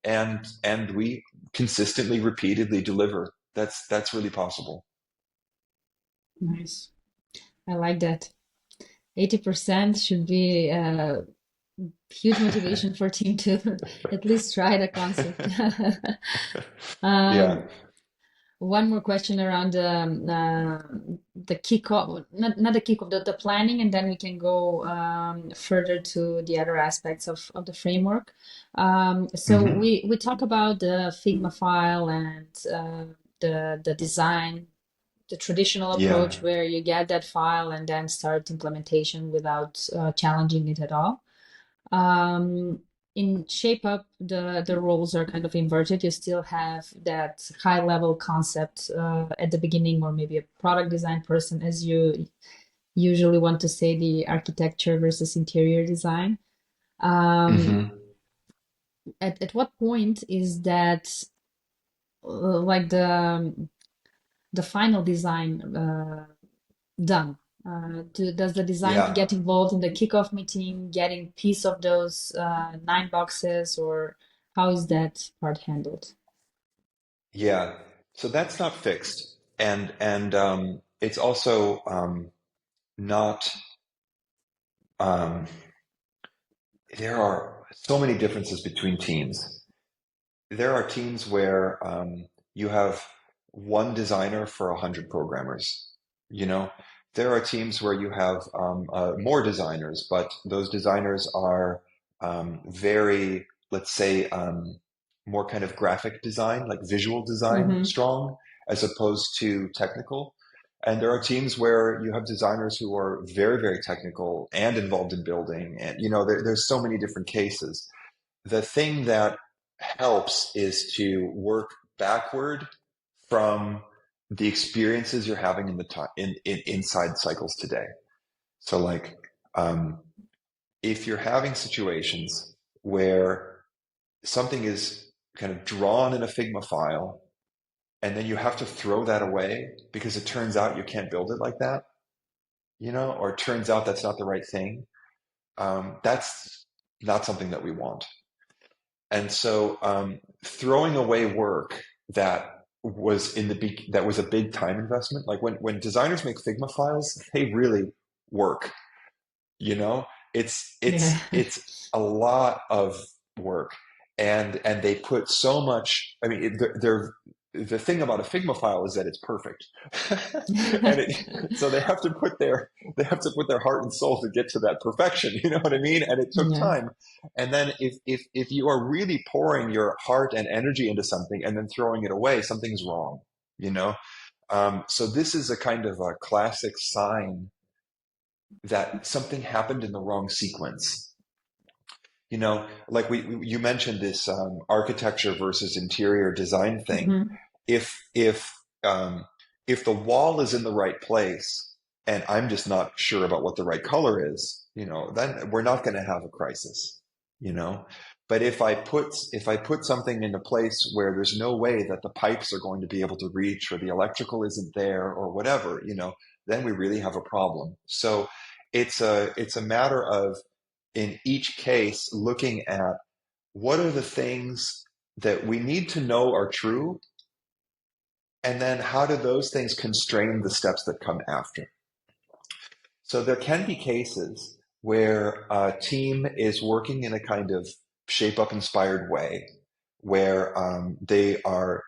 and we consistently, repeatedly deliver. That's really possible. Nice. I like that. 80% should be a huge motivation for team to at least try the concept. Yeah. um, one more question around the kickoff, not the kickoff, the planning, and then we can go further to the other aspects of the framework. So Hmm. we talk about the Figma file and the design, the traditional Yeah. approach where you get that file and then start implementation without challenging it at all. Um, in Shape Up, the roles are kind of inverted. You still have that high level concept at the beginning, or maybe a product design person, as you usually want to say, the architecture versus interior design. Um, Hmm. at what point is that like the final design done? Does the design Yeah. get involved in the kickoff meeting, getting piece of those nine boxes, or how is that part handled? Yeah. So that's not fixed. And it's also not um, there are so many differences between teams. There are teams where you have one designer for 100 programmers. You know, there are teams where you have more designers, but those designers are very, let's say, more kind of graphic design, like visual design Mm-hmm. strong, as opposed to technical. And there are teams where you have designers who are very, very technical and involved in building. And, there's so many different cases. The thing that helps is to work backward from the experiences you're having in the time in inside cycles today. So like um, if you're having situations where something is kind of drawn in a Figma file and then you have to throw that away because it turns out you can't build it like that, or it turns out that's not the right thing. That's not something that we want. And so throwing away work that that was a big time investment. Like when designers make Figma files, they really work. You know, it's Yeah. it's it's a lot of work, and they put so much. I mean, the thing about a Figma file is that it's perfect, and so they have to put their heart and soul to get to that perfection. You know what I mean? And it took Yeah. time. And then if you are really pouring your heart and energy into something and then throwing it away, something's wrong. You know. So this is a kind of a classic sign that something happened in the wrong sequence. Like you mentioned this architecture versus interior design thing. Mm-hmm. If if um, if the wall is in the right place and I'm just not sure about what the right color is, then we're not going to have a crisis. You know, but if I put something in a place where there's no way that the pipes are going to be able to reach or the electrical isn't there or whatever, then we really have a problem. So it's a matter of in each case looking at what are the things that we need to know are true, and then how do those things constrain the steps that come after. So there can be cases where a team is working in a kind of shape up inspired way, where they are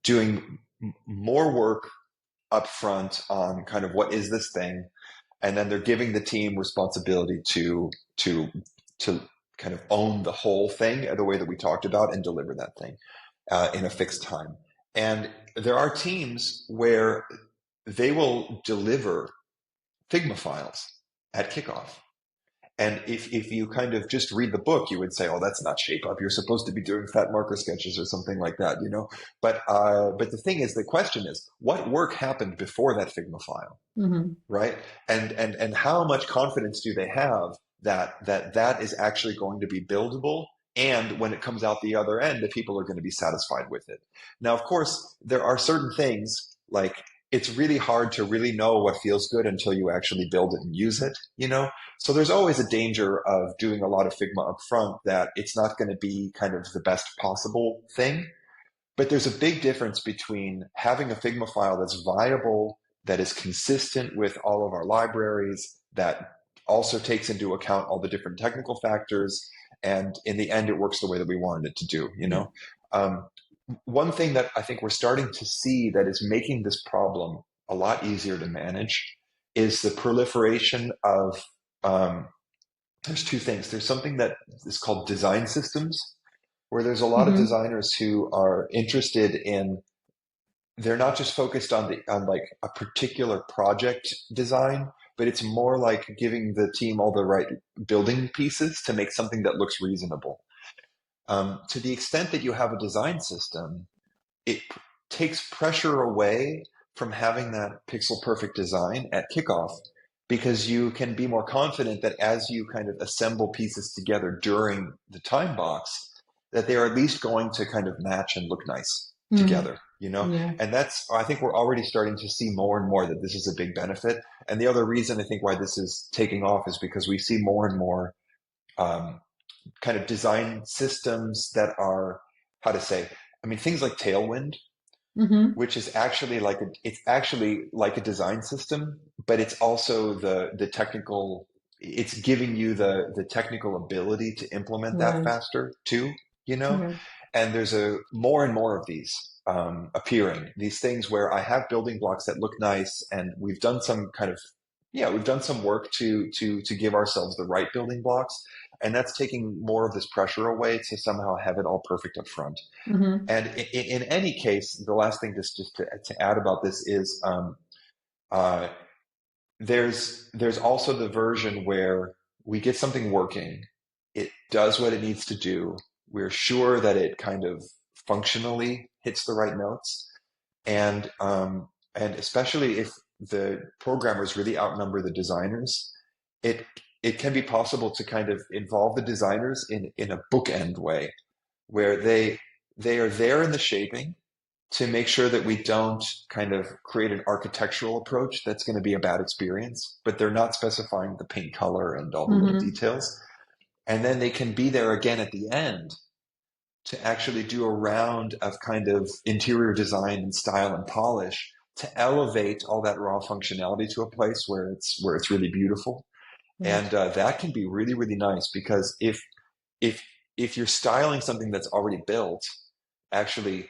doing more work up front on kind of what is this thing, and then they're giving the team responsibility to to kind of own the whole thing the way that we talked about and deliver that thing in a fixed time. And there are teams where they will deliver Figma files at kickoff. And if you kind of just read the book, you would say, "Oh, that's not shape up. You're supposed to be doing fat marker sketches or something like that." But the thing is, the question is, what work happened before that Figma file? Mm-hmm. Right? And how much confidence do they have that is actually going to be buildable, and when it comes out the other end, that people are going to be satisfied with it. Now, of course, there are certain things like it's really hard to really know what feels good until you actually build it and use it. So there's always a danger of doing a lot of Figma up front that it's not going to be kind of the best possible thing. But there's a big difference between having a Figma file that's viable, that is consistent with all of our libraries, that also takes into account all the different technical factors, and in the end, it works the way that we wanted it to do. Yeah. Um, one thing that I think we're starting to see that is making this problem a lot easier to manage is the proliferation of, um, there's two things. There's something that is called design systems, where there's a lot of Mm-hmm. designers who are interested in, they're not just focused on like a particular project design, but it's more like giving the team all the right building pieces to make something that looks reasonable. To the extent that you have a design system, it takes pressure away from having that pixel perfect design at kickoff, because you can be more confident that as you kind of assemble pieces together during the time box, that they're at least going to kind of match and look nice Mm-hmm. together, you know? Yeah. And that's, I think we're already starting to see more and more that this is a big benefit. And the other reason I think why this is taking off is because we see more and more um, kind of design systems that are, how to say, I mean, things like Tailwind, Mm-hmm. which is actually like it's actually like a design system, but it's also the technical, it's giving you the technical ability to implement that Right. faster too, you know? Right. And there's a more and more of these appearing, these things where I have building blocks that look nice, and we've done some kind of, yeah, we've done some work to give ourselves the right building blocks, and that's taking more of this pressure away to somehow have it all perfect up front. Mm-hmm. And in any case, the last thing just to add about this is uh, there's also the version where we get something working, it does what it needs to do, we're sure that it kind of functionally hits the right notes, and especially if the programmers really outnumber the designers, it it can be possible to kind of involve the designers in a bookend way, where they are there in the shaping to make sure that we don't kind of create an architectural approach that's going to be a bad experience, but they're not specifying the paint color and all the little Mm-hmm. details. And then they can be there again at the end to actually do a round of kind of interior design and style and polish to elevate all that raw functionality to a place where it's really beautiful. Right. And that can be really, really nice, because if if you're styling something that's already built, actually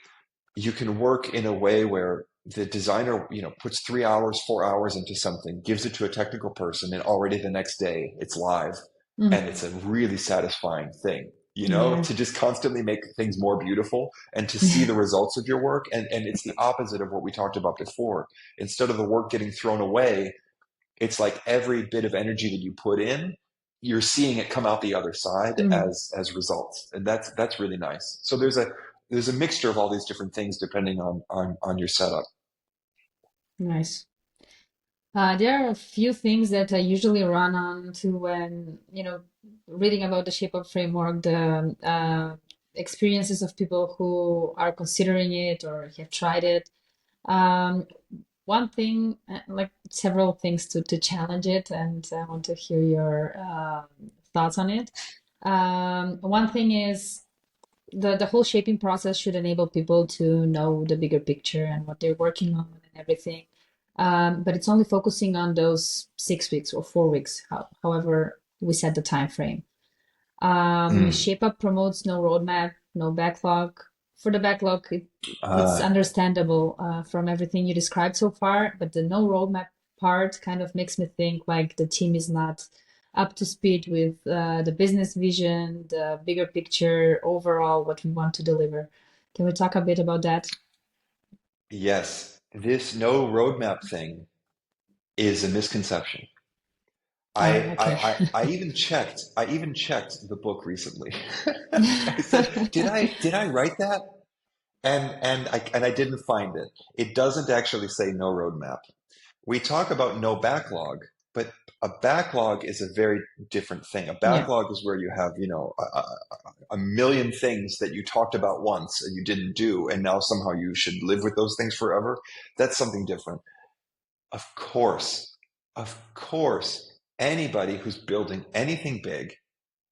you can work in a way where the designer, you know, puts 3 hours, 4 hours into something, gives it to a technical person, and already the next day it's live, and Mm-hmm. it's a really satisfying thing, you know, Yeah. to just constantly make things more beautiful and to see the results of your work. And it's the opposite of what we talked about before. Instead of the work getting thrown away, it's like every bit of energy that you put in, you're seeing it come out the other side Mm. as results, and that's really nice. So there's a mixture of all these different things depending on your setup. Nice. There are a few things that I usually run on to when, reading about the shape up framework, the experiences of people who are considering it or have tried it. Um, One thing, like several things to challenge it, and I want to hear your thoughts on it. One thing is the whole shaping process should enable people to know the bigger picture and what they're working on and everything. But it's only focusing on those 6 weeks or 4 weeks, however we set the time frame. Mm. Shape Up promotes no roadmap, no backlog. For the backlog, it's Uh, understandable from everything you described so far, but the no roadmap part kind of makes me think like the team is not up to speed with the business vision, the bigger picture, overall, what we want to deliver. Can we talk a bit about that? yes, this no roadmap thing is a misconception. Ah, okay. I even checked the book recently. I said, did I write that? And I didn't find it. It doesn't actually say no roadmap. We talk about no backlog, but a backlog is a very different thing. A Yeah. backlog is where you have, you know, a million things that you talked about once and you didn't do, and now somehow you should live with those things forever. That's something different. Of course, of course, anybody who's building anything big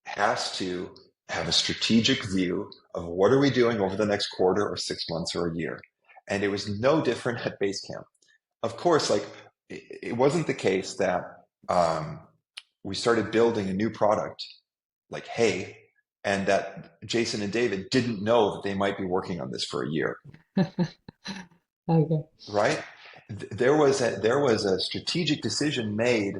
has to have a strategic view of what are we doing over the next quarter or 6 months or a year. And it was no different at Basecamp. Of course, like it wasn't the case that um, we started building a new product like, hey, and that Jason and David didn't know that they might be working on this for a year, Okay. right? There was a strategic decision made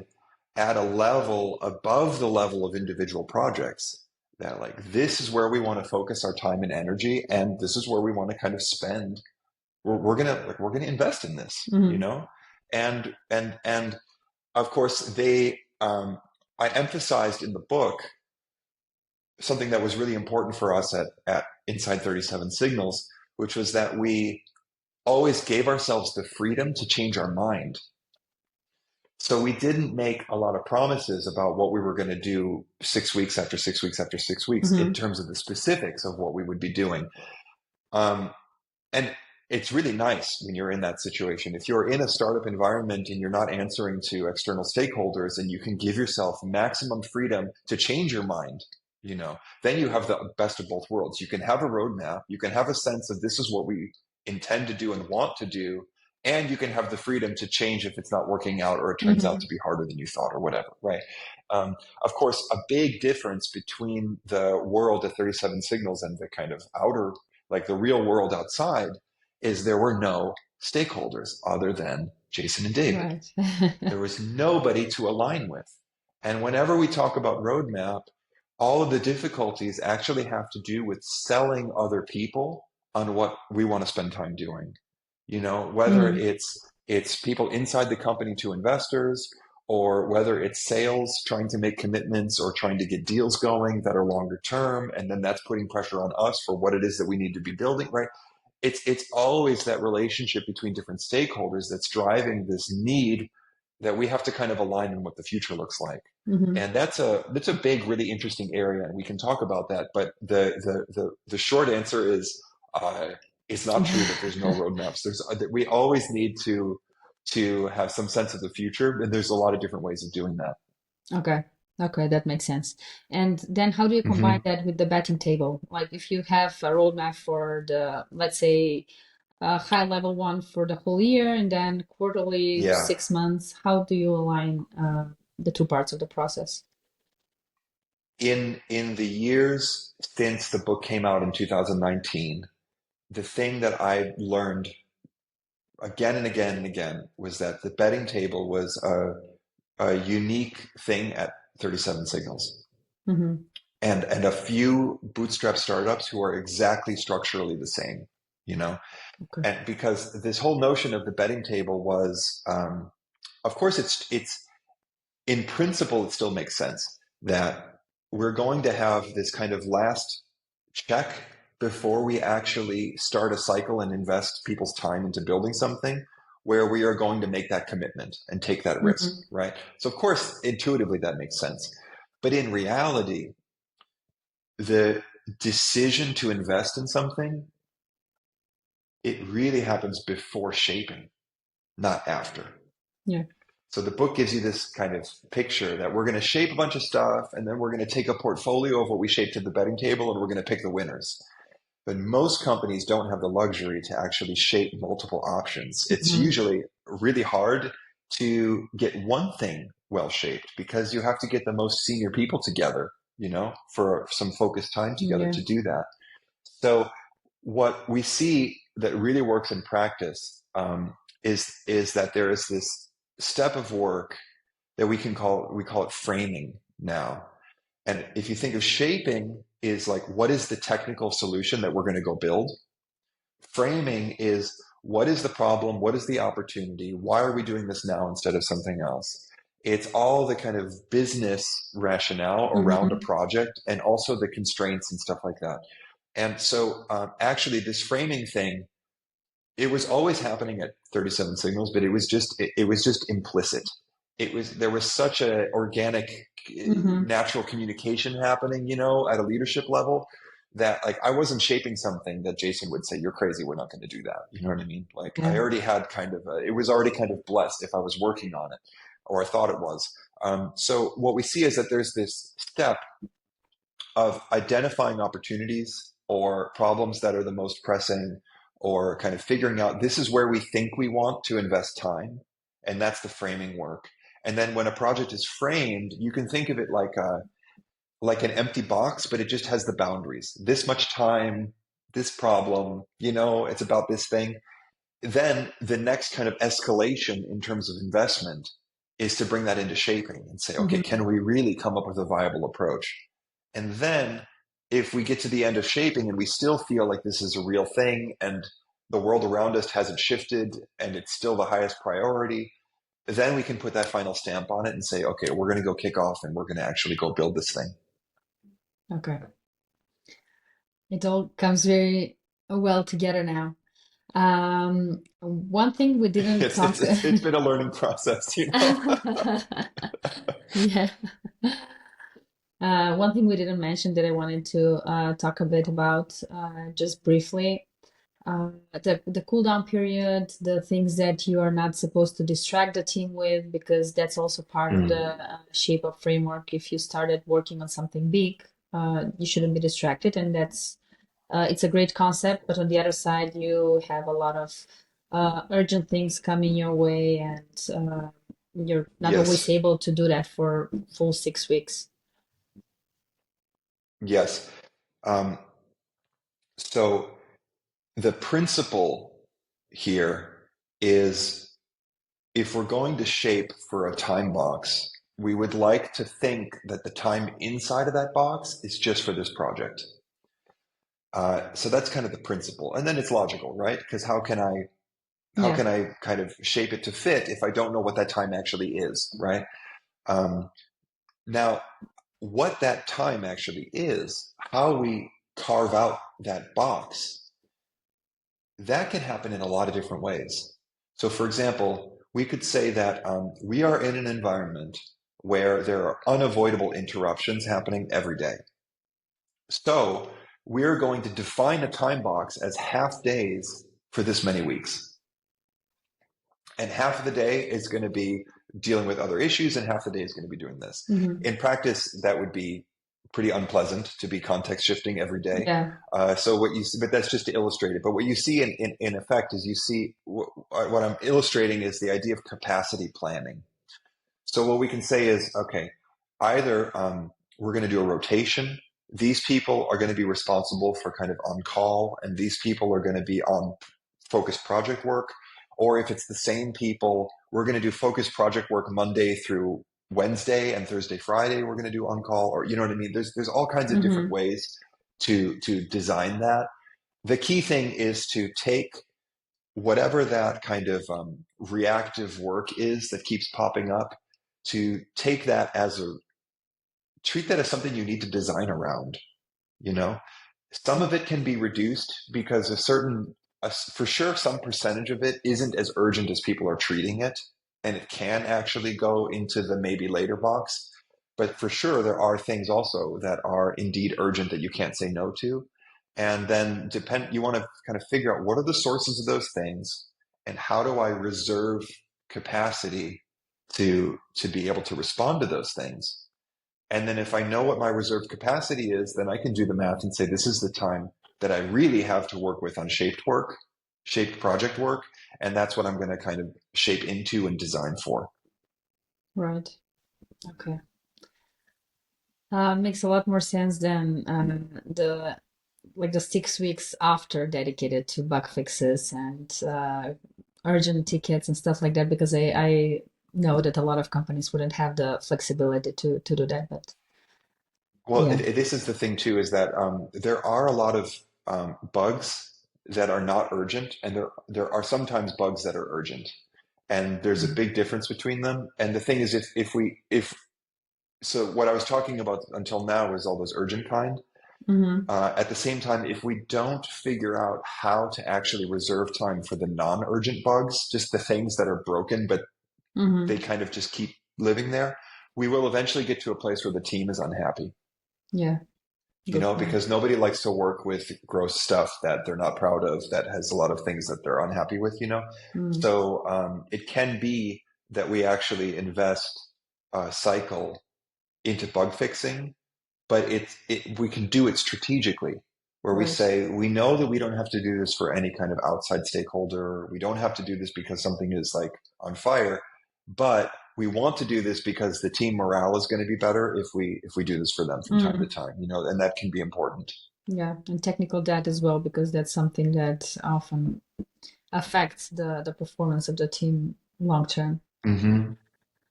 at a level above the level of individual projects, that like this is where we want to focus our time and energy, and this is where we want to kind of spend. We're gonna invest in this, Hmm. and of course they. I emphasized in the book something that was really important for us at Inside 37 Signals, which was that we always gave ourselves the freedom to change our mind. So we didn't make a lot of promises about what we were going to do 6 weeks after 6 weeks after 6 weeks in Hmm. terms of the specifics of what we would be doing. Um, and it's really nice when you're in that situation. If you're in a startup environment and you're not answering to external stakeholders and you can give yourself maximum freedom to change your mind, then you have the best of both worlds. You can have a roadmap, you can have a sense of this is what we intend to do and want to do, and you can have the freedom to change if it's not working out or it turns out Hmm. to be harder than you thought or whatever, right? Of course, a big difference between the world at 37 Signals and the kind of outer, like the real world outside, is there were no stakeholders other than Jason and David. Right. There was nobody to align with. And whenever we talk about roadmap, all of the difficulties actually have to do with selling other people on what we want to spend time doing. Whether Hmm. it's people inside the company to investors, or whether it's sales trying to make commitments or trying to get deals going that are longer term, and then that's putting pressure on us for what it is that we need to be building, right? It's always that relationship between different stakeholders that's driving this need that we have to kind of align in what the future looks like. Hmm. And that's a big, really interesting area, and we can talk about that. But the short answer is it's not true that there's no roadmaps. We always need to have some sense of the future, and there's a lot of different ways of doing that. Okay. Okay, that makes sense. And then how do you combine Hmm. that with the betting table? Like if you have a roadmap for the, let's say, a high level one for the whole year and then quarterly Yeah. 6 months, how do you align the two parts of the process? In the years since the book came out in 2019, the thing that I learned again and again and again was that the betting table was a unique thing at 37 Signals, Hmm. and a few bootstrap startups who are exactly structurally the same, you know, Okay. and because this whole notion of the betting table was, of course, it's in principle, it still makes sense that we're going to have this kind of last check before we actually start a cycle and invest people's time into building something, where we are going to make that commitment and take that risk, Hmm. right? So, of course, intuitively that makes sense. But in reality, the decision to invest in something, it really happens before shaping, not after. Yeah. So the book gives you this kind of picture that we're going to shape a bunch of stuff, and then we're going to take a portfolio of what we shaped at the betting table, and we're going to pick the winners. But most companies don't have the luxury to actually shape multiple options. It's Hmm. usually really hard to get one thing well shaped because you have to get the most senior people together, for some focused time together Yeah. to do that. So what we see that really works in practice, is that there is this step of work that we call it framing now. And if you think of shaping is like, what is the technical solution that we're going to go build? Framing is, what is the problem? What is the opportunity? Why are we doing this now instead of something else? It's all the kind of business rationale around a Hmm. project and also the constraints and stuff like that. And so, actually, this framing thing, it was always happening at 37 Signals, but it was just implicit. There was such a organic, Hmm. natural communication happening, at a leadership level, that like I wasn't shaping something that Jason would say, "You're crazy. We're not going to do that." You know what I mean? Like I Yeah. already had it was already kind of blessed if I was working on it, or I thought it was. So what we see is that there's this step of identifying opportunities or problems that are the most pressing, or kind of figuring out this is where we think we want to invest time. And that's the framing work. And then when a project is framed, you can think of it like an empty box, but it just has the boundaries. This much time, this problem, it's about this thing. Then the next kind of escalation in terms of investment is to bring that into shaping and say, okay, Hmm. can we really come up with a viable approach? And then if we get to the end of shaping and we still feel like this is a real thing and the world around us hasn't shifted and it's still the highest priority, then we can put that final stamp on it and say, okay, we're going to go kick off and we're going to actually go build this thing. Okay. It all comes very well together now. One thing we didn't It's it's talk. it's, it's been a learning process. Yeah. One thing we didn't mention that I wanted to talk a bit about, just briefly, the cool down period, the things that you are not supposed to distract the team with, because that's also part of the Mm. shape up framework. If you started working on something big, you shouldn't be distracted, and that's it's a great concept. But on the other side, you have a lot of urgent things coming your way, and you're not always Yes, able to do that for full 6 weeks. yes. Um, so the principle here is if we're going to shape for a time box, we would like to think that the time inside of that box is just for this project. So that's kind of the principle, and then it's logical, right? Because how Yeah. can I kind of shape it to fit if I don't know what that time actually is, right? Um, Now, what that time actually is, how we carve out that box, that can happen in a lot of different ways. So, for example, we could say that we are in an environment where there are unavoidable interruptions happening every day. So, we're going to define a time box as half days for this many weeks. And half of the day is going to be dealing with other issues, and half the day is going to be doing this. Hmm. In practice, that would be pretty unpleasant to be context shifting every day. Yeah. So what you see, but that's just to illustrate it. But what you see in effect is you see what I'm illustrating is the idea of capacity planning. So what we can say is, okay, either we're going to do a rotation. These people are going to be responsible for kind of on call, and these people are going to be on focused project work. Or if it's the same people, we're going to do focused project work Monday through Wednesday, and Thursday, Friday, we're going to do on call. Or you know what I mean? There's all kinds of different Hmm. ways to design that. The key thing is to take whatever that kind of reactive work is that keeps popping up, to take that as a treat that as something you need to design around. You know, some of it can be reduced because for sure, some percentage of it isn't as urgent as people are treating it, and it can actually go into the maybe later box. But for sure, there are things also that are indeed urgent that you can't say no to. And then you want to kind of figure out what are the sources of those things and how do I reserve capacity to be able to respond to those things. And then if I know what my reserved capacity is, then I can do the math and say, this is the time that I really have to work with on shaped project work. And that's what I'm going to kind of shape into and design for. Right. Okay. Makes a lot more sense than the like the 6 weeks after dedicated to bug fixes and urgent tickets and stuff like that, because I know that a lot of companies wouldn't have the flexibility to do that. But Well, yeah. this is the thing too, is that there are a lot of bugs that are not urgent, and there are sometimes bugs that are urgent, and there's a big difference between them. And the thing is, if so, what I was talking about until now was all those urgent kind. Mm-hmm. At the same time, if we don't figure out how to actually reserve time for the non-urgent bugs, just the things that are broken, but they Mm-hmm. kind of just keep living there, we will eventually get to a place where the team is unhappy, Yeah. Good point. because nobody likes to work with gross stuff that they're not proud of, that has a lot of things that they're unhappy with. Mm. So it can be that we actually invest a cycle into bug fixing, but we can do it strategically, where we Right. say we know that we don't have to do this for any kind of outside stakeholder. We don't have to do this because something is like on fire, but we want to do this because the team morale is going to be better if we do this for them from time to Mm, time, and that can be important. yeah, and technical debt as well, because that's something that often affects the performance of the team long term. Hmm.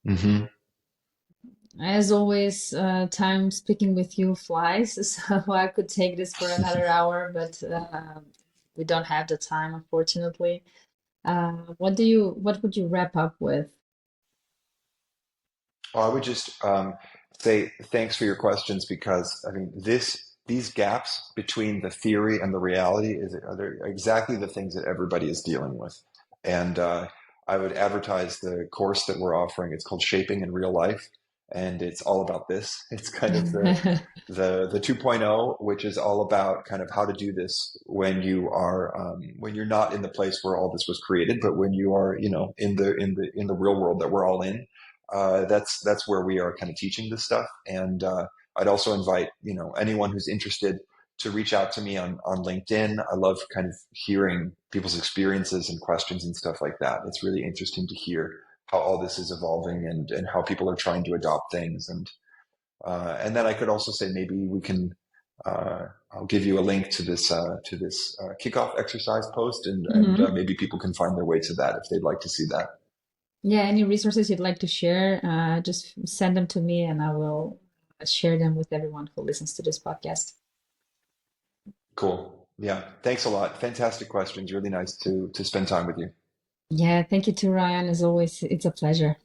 Hmm. As always, time speaking with you flies, so I could take this for another hour, but we don't have the time, unfortunately. What would you wrap up with? Well, I would just say thanks for your questions because I mean these gaps between the theory and the reality are exactly the things that everybody is dealing with. And I would advertise the course that we're offering. It's called Shaping in Real Life, and it's all about this. It's kind of the 2.0, which is all about kind of how to do this when you are when you're not in the place where all this was created, but when you are in the real world that we're all in. That's where we are kind of teaching this stuff. And I'd also invite anyone who's interested to reach out to me on LinkedIn. I love kind of hearing people's experiences and questions and stuff like that. It's really interesting to hear how all this is evolving and how people are trying to adopt things. And then I could also say maybe we can. I'll give you a link to this kickoff exercise post, and Mhm. maybe people can find their way to that if they'd like to see that. Yeah, any resources you'd like to share, just send them to me and I will share them with everyone who listens to this podcast. Cool. Yeah. Thanks a lot. Fantastic questions. Really nice to spend time with you. Yeah, thank you too, Ryan. As always, it's a pleasure.